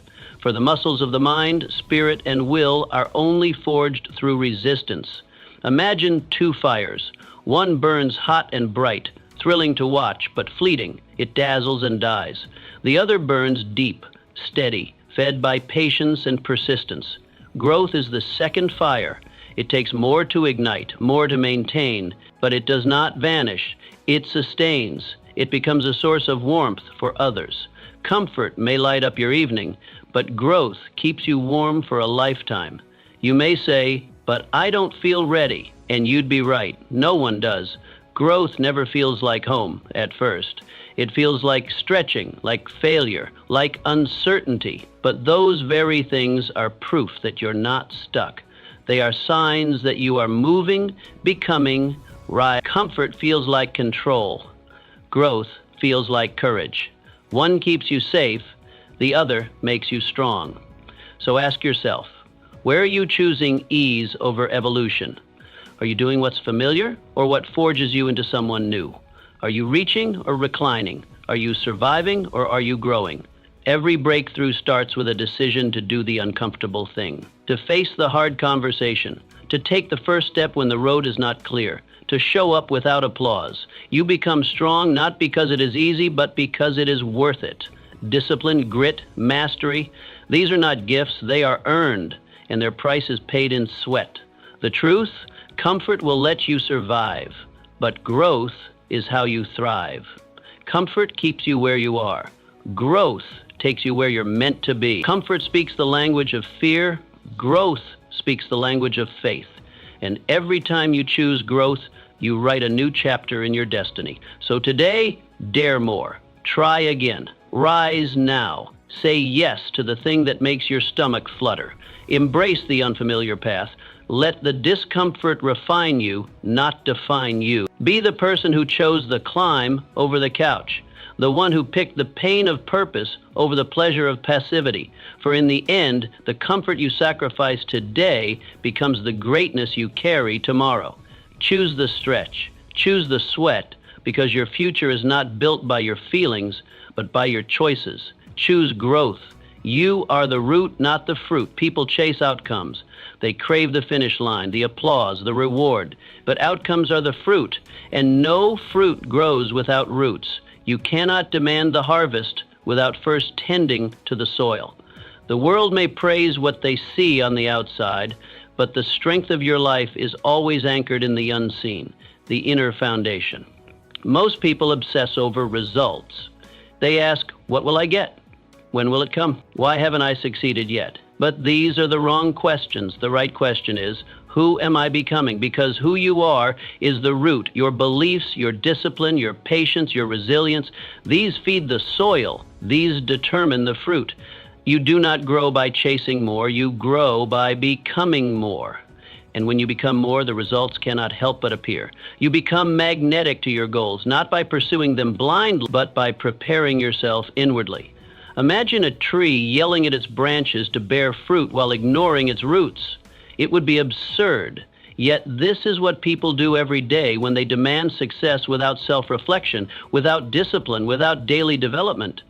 For the muscles of the mind, spirit, and will are only forged through resistance. Imagine two fires. One burns hot and bright, thrilling to watch, but fleeting. It dazzles and dies. The other burns deep, steady, fed by patience and persistence. Growth is the second fire. It takes more to ignite, more to maintain, but it does not vanish. It sustains. It becomes a source of warmth for others. Comfort may light up your evening, but growth keeps you warm for a lifetime. You may say, but I don't feel ready. And you'd be right. No one does. Growth never feels like home at first. It feels like stretching, like failure, like uncertainty. But those very things are proof that you're not stuck. They are signs that you are moving, becoming, right. Comfort feels like control. Growth feels like courage. One keeps you safe, the other makes you strong. So ask yourself, where are you choosing ease over evolution? Are you doing what's familiar or what forges you into someone new? Are you reaching or reclining? Are you surviving or are you growing? Every breakthrough starts with a decision to do the uncomfortable thing, to face the hard conversation, to take the first step when the road is not clear, to show up without applause. You become strong not because it is easy, but because it is worth it. Discipline, grit, mastery, these are not gifts, they are earned, and their price is paid in sweat. The truth? Comfort will let you survive, but growth is how you thrive. Comfort keeps you where you are. Growth takes you where you're meant to be. Comfort speaks the language of fear. Growth speaks the language of faith. And every time you choose growth, you write a new chapter in your destiny. So today, dare more. Try again. Rise now. Say yes to the thing that makes your stomach flutter. Embrace the unfamiliar path. Let the discomfort refine you, not define you. Be the person who chose the climb over the couch, the one who picked the pain of purpose over the pleasure of passivity. For in the end, the comfort you sacrifice today becomes the greatness you carry tomorrow. Choose the stretch, choose the sweat, because your future is not built by your feelings, but by your choices. Choose growth. You are the root, not the fruit. People chase outcomes. They crave the finish line, the applause, the reward. But outcomes are the fruit, and no fruit grows without roots. You cannot demand the harvest without first tending to the soil. The world may praise what they see on the outside, but the strength of your life is always anchored in the unseen, the inner foundation. Most people obsess over results. They ask, what will I get? When will it come? Why haven't I succeeded yet? But these are the wrong questions. The right question is, who am I becoming? Because who you are is the root. Your beliefs, your discipline, your patience, your resilience, these feed the soil. These determine the fruit. You do not grow by chasing more. You grow by becoming more. And when you become more, the results cannot help but appear. You become magnetic to your goals, not by pursuing them blindly, but by preparing yourself inwardly. Imagine a tree yelling at its branches to bear fruit while ignoring its roots. It would be absurd. Yet this is what people do every day when they demand success without self-reflection, without discipline, without daily development.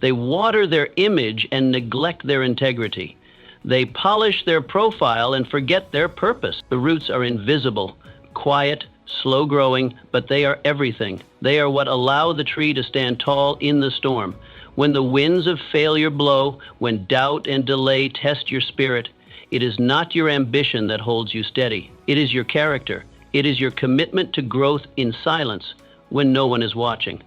They water their image and neglect their integrity. They polish their profile and forget their purpose. The roots are invisible, quiet, slow growing, but they are everything. They are what allow the tree to stand tall in the storm. When the winds of failure blow, when doubt and delay test your spirit, it is not your ambition that holds you steady. It is your character. It is your commitment to growth in silence when no one is watching.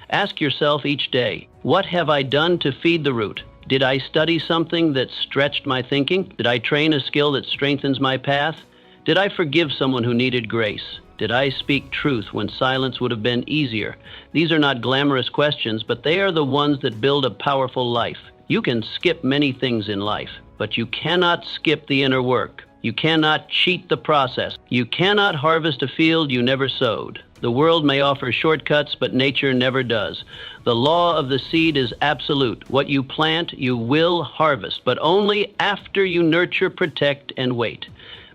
Ask yourself each day, what have I done to feed the root? Did I study something that stretched my thinking? Did I train a skill that strengthens my path? Did I forgive someone who needed grace? Did I speak truth when silence would have been easier? These are not glamorous questions, but they are the ones that build a powerful life. You can skip many things in life, but you cannot skip the inner work. You cannot cheat the process. You cannot harvest a field you never sowed. The world may offer shortcuts, but nature never does. The law of the seed is absolute. What you plant, you will harvest, but only after you nurture, protect, and wait.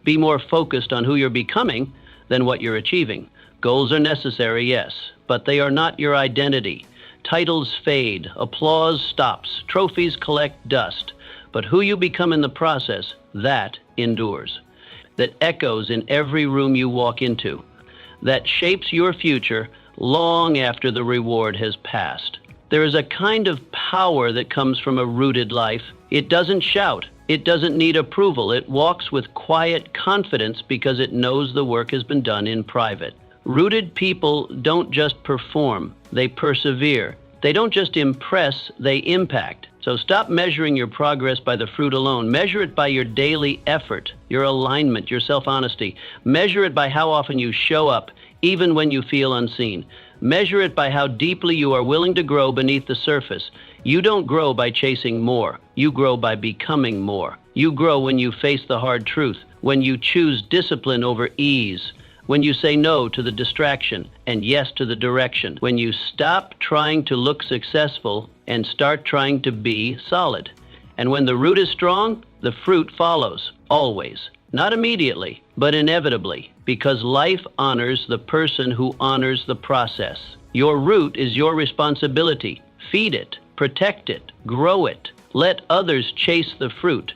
Be more focused on who you're becoming than what you're achieving. Goals are necessary, yes, but they are not your identity. Titles fade, applause stops, trophies collect dust, but who you become in the process, that endures. That echoes in every room you walk into. That shapes your future long after the reward has passed. There is a kind of power that comes from a rooted life. It doesn't shout. It doesn't need approval. It walks with quiet confidence because it knows the work has been done in private. Rooted people don't just perform, they persevere. They don't just impress, they impact. So stop measuring your progress by the fruit alone. Measure it by your daily effort, your alignment, your self-honesty. Measure it by how often you show up, even when you feel unseen. Measure it by how deeply you are willing to grow beneath the surface. You don't grow by chasing more. You grow by becoming more. You grow when you face the hard truth, when you choose discipline over ease, when you say no to the distraction and yes to the direction, when you stop trying to look successful and start trying to be solid. And when the root is strong, the fruit follows, always. Not immediately, but inevitably, because life honors the person who honors the process. Your root is your responsibility. Feed it, protect it, grow it. Let others chase the fruit.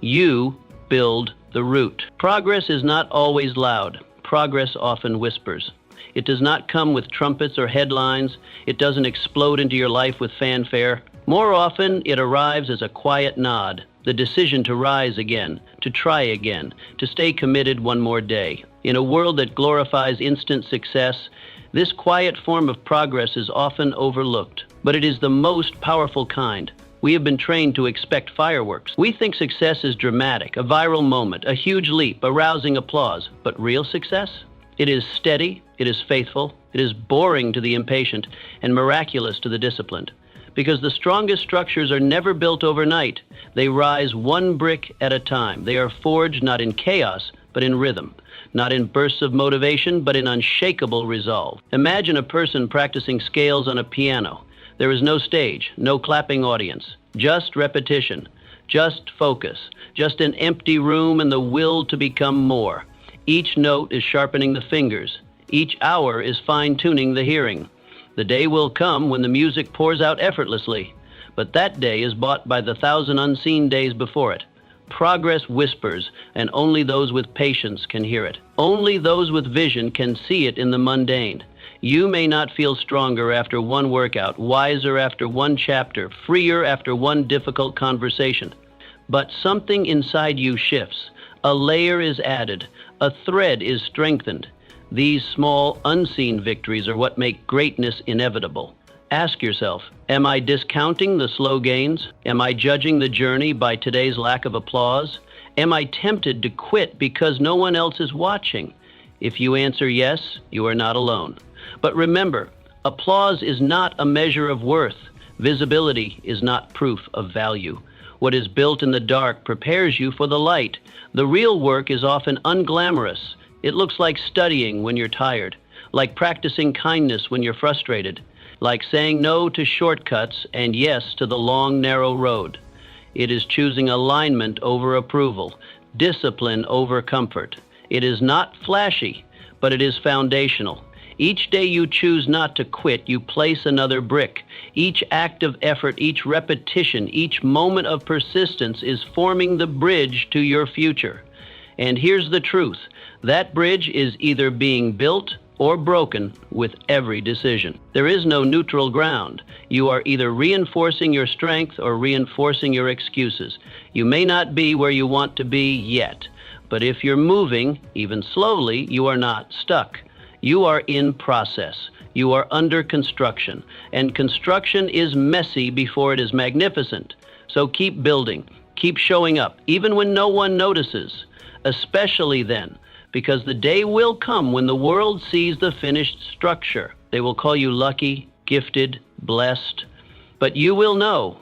You build the root. Progress is not always loud. Progress often whispers. It does not come with trumpets or headlines. It doesn't explode into your life with fanfare. More often, it arrives as a quiet nod, the decision to rise again, to try again, to stay committed one more day. In a world that glorifies instant success, this quiet form of progress is often overlooked, but it is the most powerful kind. We have been trained to expect fireworks. We think success is dramatic, a viral moment, a huge leap, a rousing applause. But real success? It is steady, it is faithful, it is boring to the impatient, and miraculous to the disciplined. Because the strongest structures are never built overnight. They rise one brick at a time. They are forged not in chaos, but in rhythm. Not in bursts of motivation, but in unshakable resolve. Imagine a person practicing scales on a piano. There is no stage, no clapping audience, just repetition, just focus, just an empty room and the will to become more. Each note is sharpening the fingers. Each hour is fine-tuning the hearing. The day will come when the music pours out effortlessly, but that day is bought by the 1,000 unseen days before it. Progress whispers, and only those with patience can hear it. Only those with vision can see it in the mundane. You may not feel stronger after one workout, wiser after one chapter, freer after one difficult conversation. But something inside you shifts. A layer is added. A thread is strengthened. These small, unseen victories are what make greatness inevitable. Ask yourself, am I discounting the slow gains? Am I judging the journey by today's lack of applause? Am I tempted to quit because no one else is watching? If you answer yes, you are not alone. But remember, applause is not a measure of worth. Visibility is not proof of value. What is built in the dark prepares you for the light. The real work is often unglamorous. It looks like studying when you're tired, like practicing kindness when you're frustrated, like saying no to shortcuts and yes to the long, narrow road. It is choosing alignment over approval, discipline over comfort, It is not flashy, but it is foundational. Each day you choose not to quit, you place another brick. Each act of effort, each repetition, each moment of persistence is forming the bridge to your future. And here's the truth. That bridge is either being built or broken with every decision. There is no neutral ground. You are either reinforcing your strength or reinforcing your excuses. You may not be where you want to be yet, but if you're moving, even slowly, you are not stuck. You are in process. You are under construction, and construction is messy before it is magnificent. So keep building, keep showing up, even when no one notices, especially then, because the day will come when the world sees the finished structure. They will call you lucky, gifted, blessed, but you will know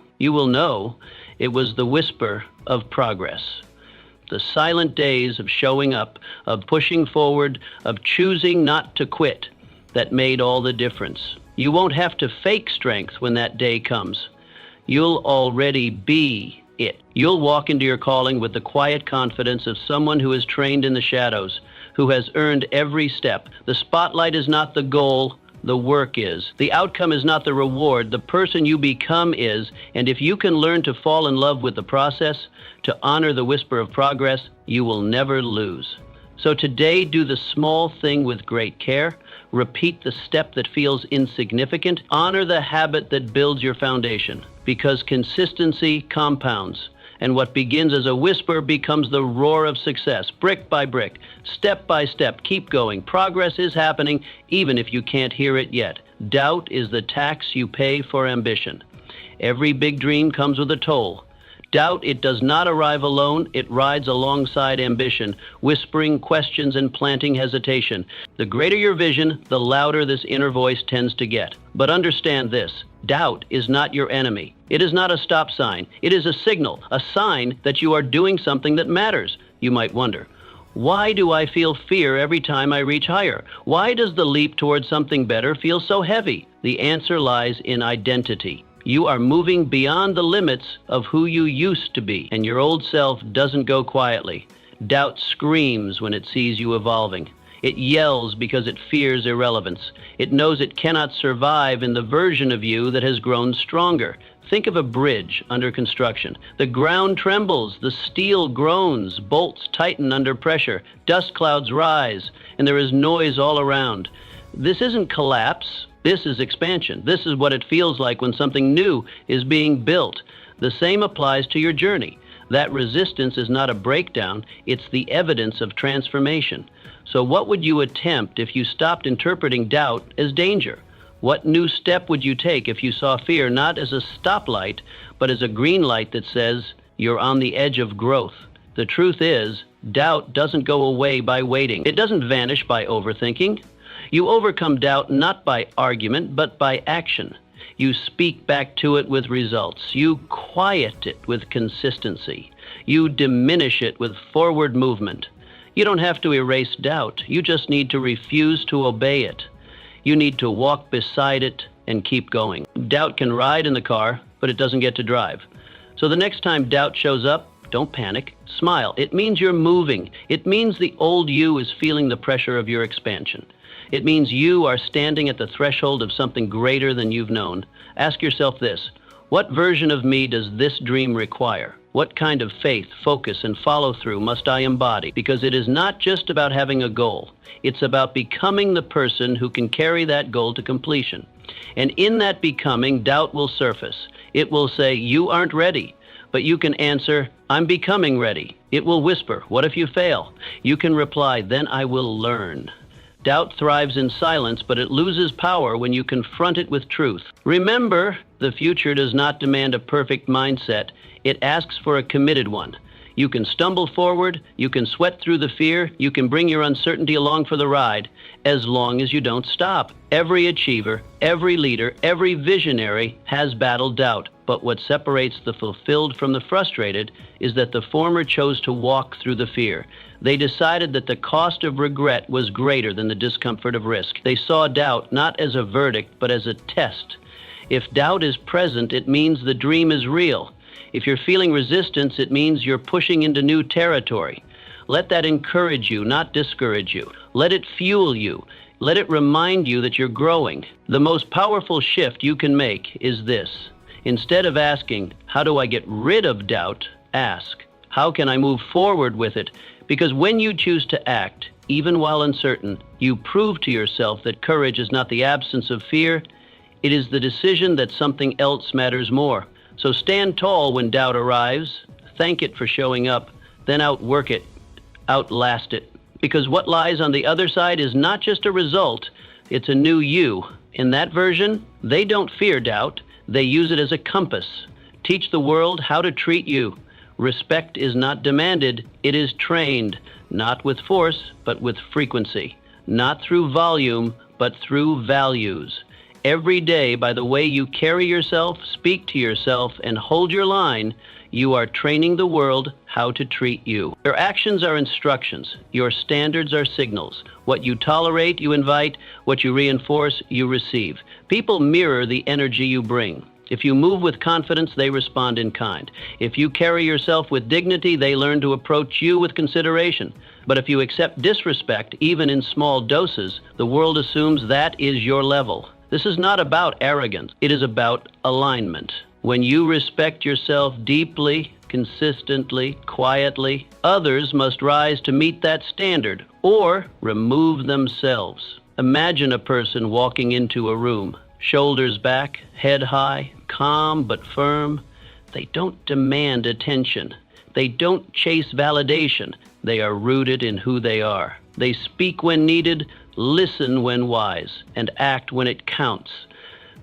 it was the whisper of progress. The silent days of showing up, of pushing forward, of choosing not to quit, that made all the difference. You won't have to fake strength when that day comes. You'll already be it. You'll walk into your calling with the quiet confidence of someone who is trained in the shadows, who has earned every step. The spotlight is not the goal, the work is. The outcome is not the reward, the person you become is. And if you can learn to fall in love with the process, to honor the whisper of progress, you will never lose. So today, do the small thing with great care. Repeat the step that feels insignificant. Honor the habit that builds your foundation, because consistency compounds. And what begins as a whisper becomes the roar of success, brick by brick, step by step. Keep going. Progress is happening, even if you can't hear it yet. Doubt is the tax you pay for ambition. Every big dream comes with a toll. Doubt, it does not arrive alone. It rides alongside ambition, whispering questions and planting hesitation. The greater your vision, the louder this inner voice tends to get. But understand this, doubt is not your enemy. It is not a stop sign. It is a signal, a sign that you are doing something that matters. You might wonder, why do I feel fear every time I reach higher? Why does the leap towards something better feel so heavy? The answer lies in identity. You are moving beyond the limits of who you used to be, and your old self doesn't go quietly. Doubt screams when it sees you evolving. It yells because it fears irrelevance. It knows it cannot survive in the version of you that has grown stronger. Think of a bridge under construction. The ground trembles, the steel groans, bolts tighten under pressure, dust clouds rise, and there is noise all around. This isn't collapse. This is expansion. This is what it feels like when something new is being built. The same applies to your journey. That resistance is not a breakdown, it's the evidence of transformation. So what would you attempt if you stopped interpreting doubt as danger? What new step would you take if you saw fear not as a stoplight, but as a green light that says you're on the edge of growth? The truth is, doubt doesn't go away by waiting. It doesn't vanish by overthinking. You overcome doubt not by argument, but by action. You speak back to it with results. You quiet it with consistency. You diminish it with forward movement. You don't have to erase doubt. You just need to refuse to obey it. You need to walk beside it and keep going. Doubt can ride in the car, but it doesn't get to drive. So the next time doubt shows up, don't panic. Smile. It means you're moving. It means the old you is feeling the pressure of your expansion. It means you are standing at the threshold of something greater than you've known. Ask yourself this, what version of me does this dream require? What kind of faith, focus, and follow-through must I embody? Because it is not just about having a goal. It's about becoming the person who can carry that goal to completion. And in that becoming, doubt will surface. It will say, you aren't ready. But you can answer, I'm becoming ready. It will whisper, what if you fail? You can reply, then I will learn. Doubt thrives in silence, but it loses power when you confront it with truth. Remember, the future does not demand a perfect mindset. It asks for a committed one. You can stumble forward, you can sweat through the fear, you can bring your uncertainty along for the ride, as long as you don't stop. Every achiever, every leader, every visionary has battled doubt. But what separates the fulfilled from the frustrated is that the former chose to walk through the fear. They decided that the cost of regret was greater than the discomfort of risk. They saw doubt not as a verdict, but as a test. If doubt is present, it means the dream is real. If you're feeling resistance, it means you're pushing into new territory. Let that encourage you, not discourage you. Let it fuel you. Let it remind you that you're growing. The most powerful shift you can make is this. Instead of asking, how do I get rid of doubt? Ask, how can I move forward with it? Because when you choose to act, even while uncertain, you prove to yourself that courage is not the absence of fear. It is the decision that something else matters more. So stand tall when doubt arrives. Thank it for showing up. Then outwork it, outlast it. Because what lies on the other side is not just a result, it's a new you. In that version, they don't fear doubt. They use it as a compass. Teach the world how to treat you. Respect is not demanded, it is trained, not with force, but with frequency. Not through volume, but through values. Every day, by the way you carry yourself, speak to yourself, and hold your line, you are training the world how to treat you. Your actions are instructions. Your standards are signals. What you tolerate, you invite. What you reinforce, you receive. People mirror the energy you bring. If you move with confidence, they respond in kind. If you carry yourself with dignity, they learn to approach you with consideration. But if you accept disrespect, even in small doses, the world assumes that is your level. This is not about arrogance. It is about alignment. When you respect yourself deeply, consistently, quietly, others must rise to meet that standard or remove themselves. Imagine a person walking into a room, shoulders back, head high, calm but firm. They don't demand attention. They don't chase validation. They are rooted in who they are. They speak when needed, listen when wise, and act when it counts.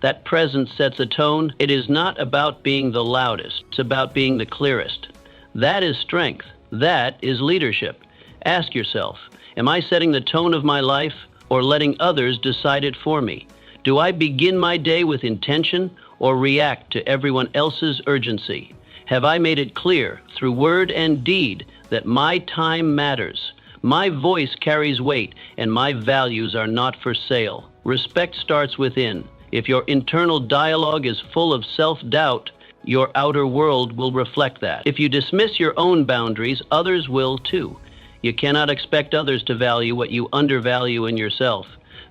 That presence sets a tone. It is not about being the loudest. It's about being the clearest. That is strength. That is leadership. Ask yourself, am I setting the tone of my life or letting others decide it for me? Do I begin my day with intention or react to everyone else's urgency? Have I made it clear through word and deed that my time matters? My voice carries weight and my values are not for sale. Respect starts within. If your internal dialogue is full of self-doubt, your outer world will reflect that. If you dismiss your own boundaries, others will too. You cannot expect others to value what you undervalue in yourself.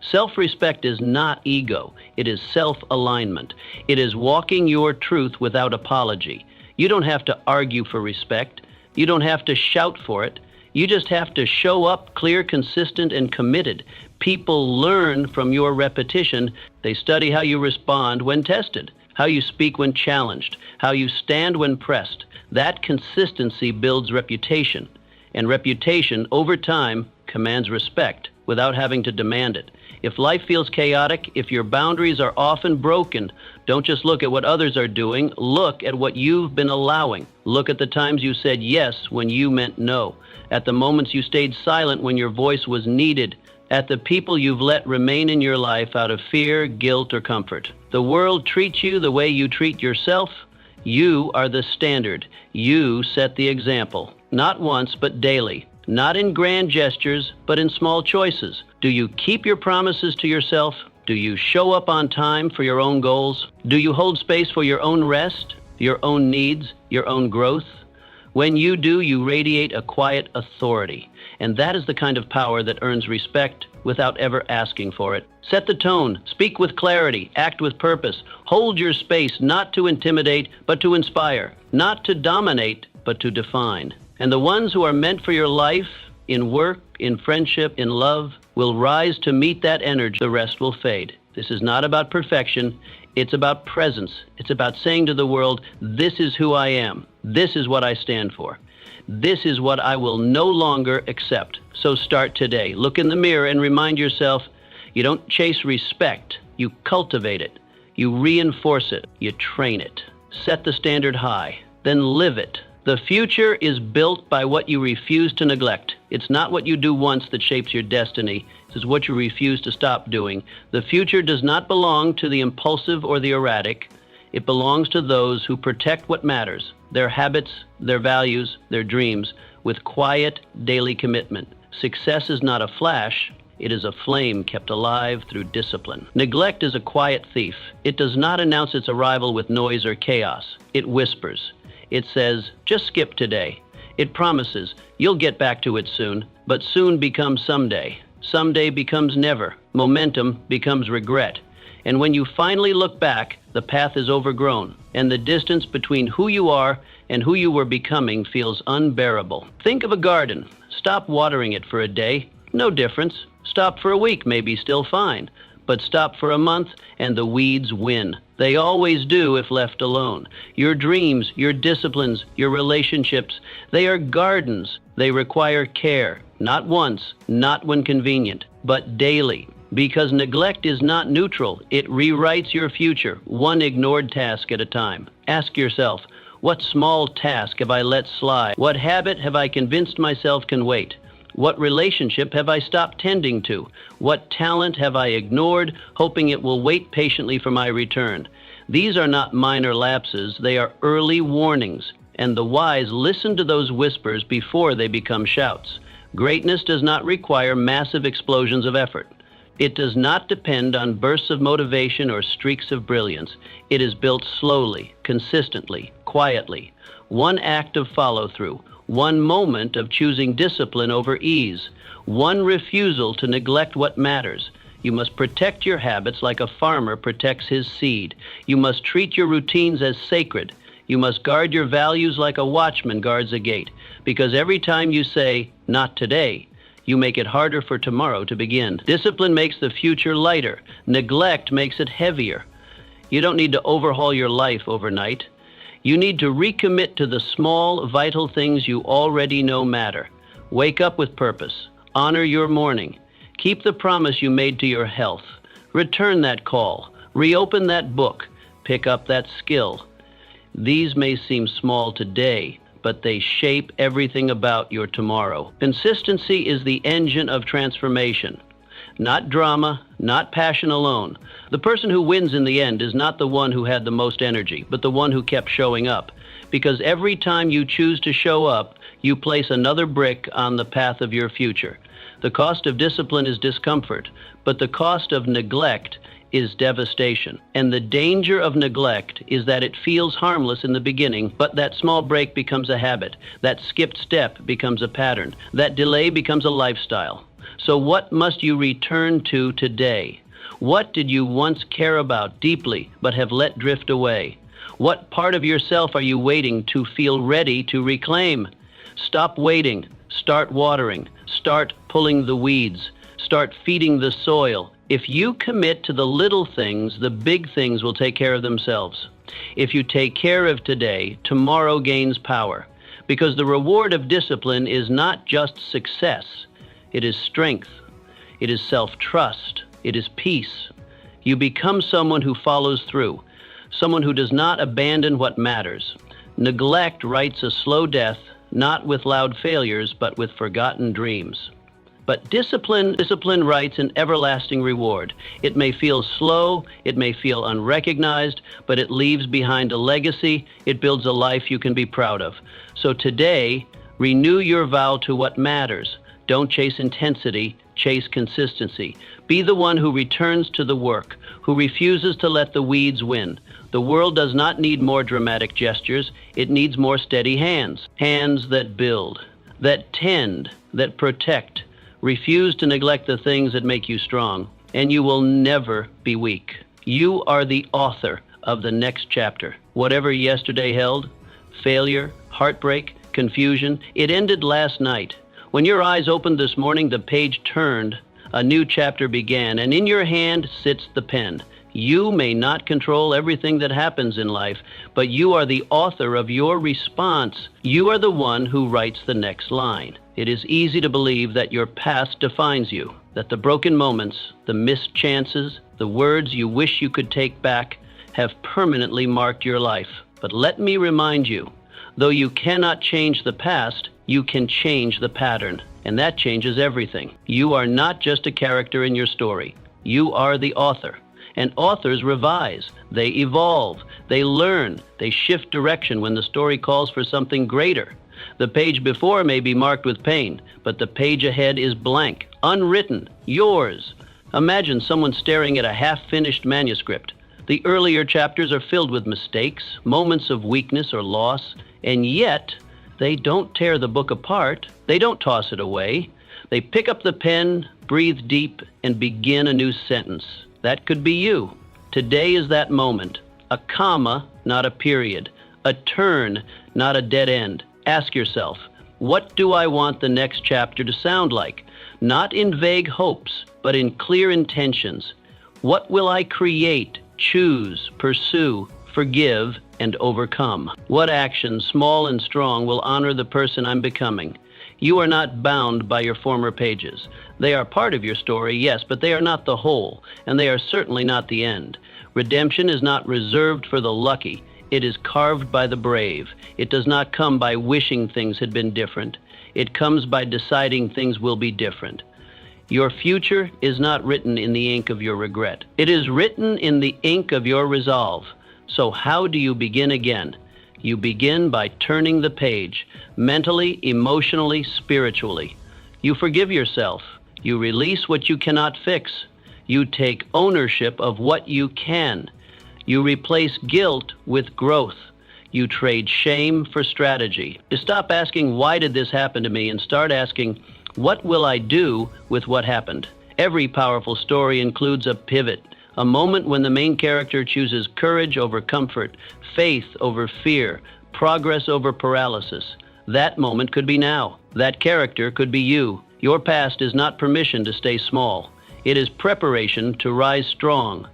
Self-respect is not ego. It is self-alignment. It is walking your truth without apology. You don't have to argue for respect. You don't have to shout for it. You just have to show up clear, consistent, and committed. People learn from your repetition. They study how you respond when tested, how you speak when challenged, how you stand when pressed. That consistency builds reputation, and reputation over time commands respect without having to demand it. If life feels chaotic, if your boundaries are often broken, don't just look at what others are doing, look at what you've been allowing. Look at the times you said yes when you meant no, at the moments you stayed silent when your voice was needed, at the people you've let remain in your life out of fear, guilt, or comfort. The world treats you the way you treat yourself. You are the standard. You set the example, not once, but daily. Not in grand gestures, but in small choices. Do you keep your promises to yourself? Do you show up on time for your own goals? Do you hold space for your own rest, your own needs, your own growth? When you do, you radiate a quiet authority, and that is the kind of power that earns respect without ever asking for it. Set the tone, speak with clarity, act with purpose. Hold your space not to intimidate, but to inspire, not to dominate, but to define. And the ones who are meant for your life, in work, in friendship, in love, will rise to meet that energy. The rest will fade. This is not about perfection. It's about presence. It's about saying to the world, this is who I am. This is what I stand for. This is what I will no longer accept. So start today. Look in the mirror and remind yourself, you don't chase respect. You cultivate it. You reinforce it. You train it. Set the standard high. Then live it. The future is built by what you refuse to neglect. It's not what you do once that shapes your destiny. It's what you refuse to stop doing. The future does not belong to the impulsive or the erratic. It belongs to those who protect what matters, their habits, their values, their dreams, with quiet, daily commitment. Success is not a flash. It is a flame kept alive through discipline. Neglect is a quiet thief. It does not announce its arrival with noise or chaos. It whispers. It says, just skip today. It promises you'll get back to it soon, but soon becomes someday. Someday becomes never. Momentum becomes regret. And when you finally look back, the path is overgrown, and the distance between who you are and who you were becoming feels unbearable. Think of a garden. Stop watering it for a day. No difference. Stop for a week, maybe still fine. But stop for a month, and the weeds win. They always do if left alone. Your dreams, your disciplines, your relationships, they are gardens. They require care, not once, not when convenient, but daily. Because neglect is not neutral. It rewrites your future, one ignored task at a time. Ask yourself, what small task have I let slide? What habit have I convinced myself can wait? What relationship have I stopped tending to? What talent have I ignored, hoping it will wait patiently for my return? These are not minor lapses, they are early warnings, and the wise listen to those whispers before they become shouts. Greatness does not require massive explosions of effort. It does not depend on bursts of motivation or streaks of brilliance. It is built slowly, consistently, quietly. One act of follow-through, one moment of choosing discipline over ease, one refusal to neglect what matters. You must protect your habits like a farmer protects his seed. You must treat your routines as sacred. You must guard your values like a watchman guards a gate, because every time you say, "Not today," you make it harder for tomorrow to begin. Discipline makes the future lighter. Neglect makes it heavier. You don't need to overhaul your life overnight. You need to recommit to the small, vital things you already know matter. Wake up with purpose. Honor your morning. Keep the promise you made to your health. Return that call. Reopen that book. Pick up that skill. These may seem small today, but they shape everything about your tomorrow. Consistency is the engine of transformation. Not drama, not passion alone. The person who wins in the end is not the one who had the most energy, but the one who kept showing up. Because every time you choose to show up, you place another brick on the path of your future. The cost of discipline is discomfort, but the cost of neglect is devastation. And the danger of neglect is that it feels harmless in the beginning, but that small break becomes a habit. That skipped step becomes a pattern. That delay becomes a lifestyle. So what must you return to today? What did you once care about deeply but have let drift away? What part of yourself are you waiting to feel ready to reclaim? Stop waiting. Start watering. Start pulling the weeds. Start feeding the soil. If you commit to the little things, the big things will take care of themselves. If you take care of today, tomorrow gains power. Because the reward of discipline is not just success. It is strength. It is self-trust. It is peace. You become someone who follows through, someone who does not abandon what matters. Neglect writes a slow death, not with loud failures, but with forgotten dreams. But discipline writes an everlasting reward. It may feel slow, it may feel unrecognized, but it leaves behind a legacy. It builds a life you can be proud of. So today, renew your vow to what matters. Don't chase intensity, chase consistency. Be the one who returns to the work, who refuses to let the weeds win. The world does not need more dramatic gestures. It needs more steady hands. Hands that build, that tend, that protect. Refuse to neglect the things that make you strong, and you will never be weak. You are the author of the next chapter. Whatever yesterday held, failure, heartbreak, confusion, it ended last night. When your eyes opened this morning, the page turned, a new chapter began, and in your hand sits the pen. You may not control everything that happens in life, but you are the author of your response. You are the one who writes the next line. It is easy to believe that your past defines you, that the broken moments, the missed chances, the words you wish you could take back have permanently marked your life. But let me remind you, though you cannot change the past, you can change the pattern, and that changes everything. You are not just a character in your story. You are the author. And authors revise, they evolve, they learn, they shift direction when the story calls for something greater. The page before may be marked with pain, but the page ahead is blank, unwritten, yours. Imagine someone staring at a half-finished manuscript. The earlier chapters are filled with mistakes, moments of weakness or loss, and yet They don't tear the book apart. They don't toss it away. They pick up the pen, breathe deep, and begin a new sentence. That could be you. Today is that moment. A comma, not a period. A turn, not a dead end. Ask yourself, what do I want the next chapter to sound like? Not in vague hopes, but in clear intentions. What will I create, choose, pursue, forgive, and overcome? What actions, small and strong, will honor the person I'm becoming? You are not bound by your former pages. They are part of your story, yes, but they are not the whole, and they are certainly not the end. Redemption is not reserved for the lucky. It is carved by the brave. It does not come by wishing things had been different. It comes by deciding things will be different. Your future is not written in the ink of your regret. It is written in the ink of your resolve. So how do you begin again? You begin by turning the page, mentally, emotionally, spiritually. You forgive yourself. You release what you cannot fix. You take ownership of what you can. You replace guilt with growth. You trade shame for strategy. You stop asking, why did this happen to me, and start asking, what will I do with what happened? Every powerful story includes a pivot, a moment when the main character chooses courage over comfort, faith over fear, progress over paralysis. That moment could be now. That character could be you. Your past is not permission to stay small. It is preparation to rise strong.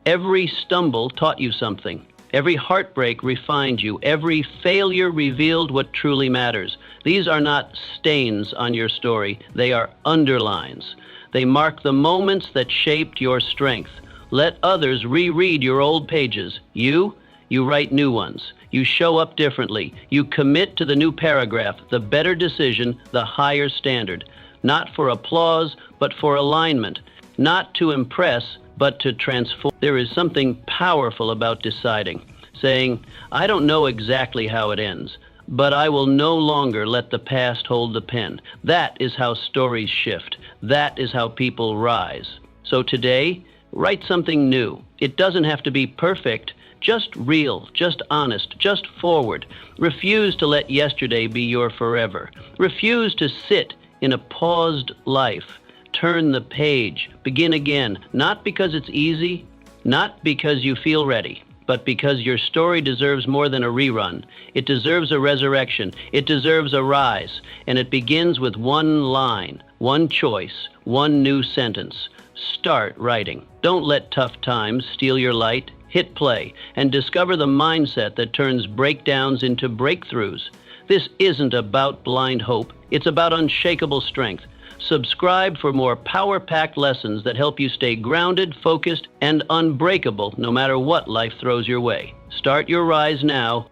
Every stumble taught you something. Every heartbreak refined you. Every failure revealed what truly matters. These are not stains on your story. They are underlines. They mark the moments that shaped your strength. Let others reread your old pages. You write new ones. You show up differently. You commit to the new paragraph, the better decision, the higher standard. Not for applause, but for alignment. Not to impress, but to transform. There is something powerful about deciding, saying, I don't know exactly how it ends, but I will no longer let the past hold the pen. That is how stories shift. That is how people rise. So today, write something new. It doesn't have to be perfect, just real, just honest, just forward. Refuse to let yesterday be your forever. Refuse to sit in a paused life. Turn the page, begin again, not because it's easy, not because you feel ready, but because your story deserves more than a rerun. It deserves a resurrection. It deserves a rise. And it begins with one line, one choice, one new sentence. Start writing. Don't let tough times steal your light. Hit play and discover the mindset that turns breakdowns into breakthroughs. This isn't about blind hope. It's about unshakable strength. Subscribe for more power-packed lessons that help you stay grounded, focused, and unbreakable no matter what life throws your way. Start your rise now.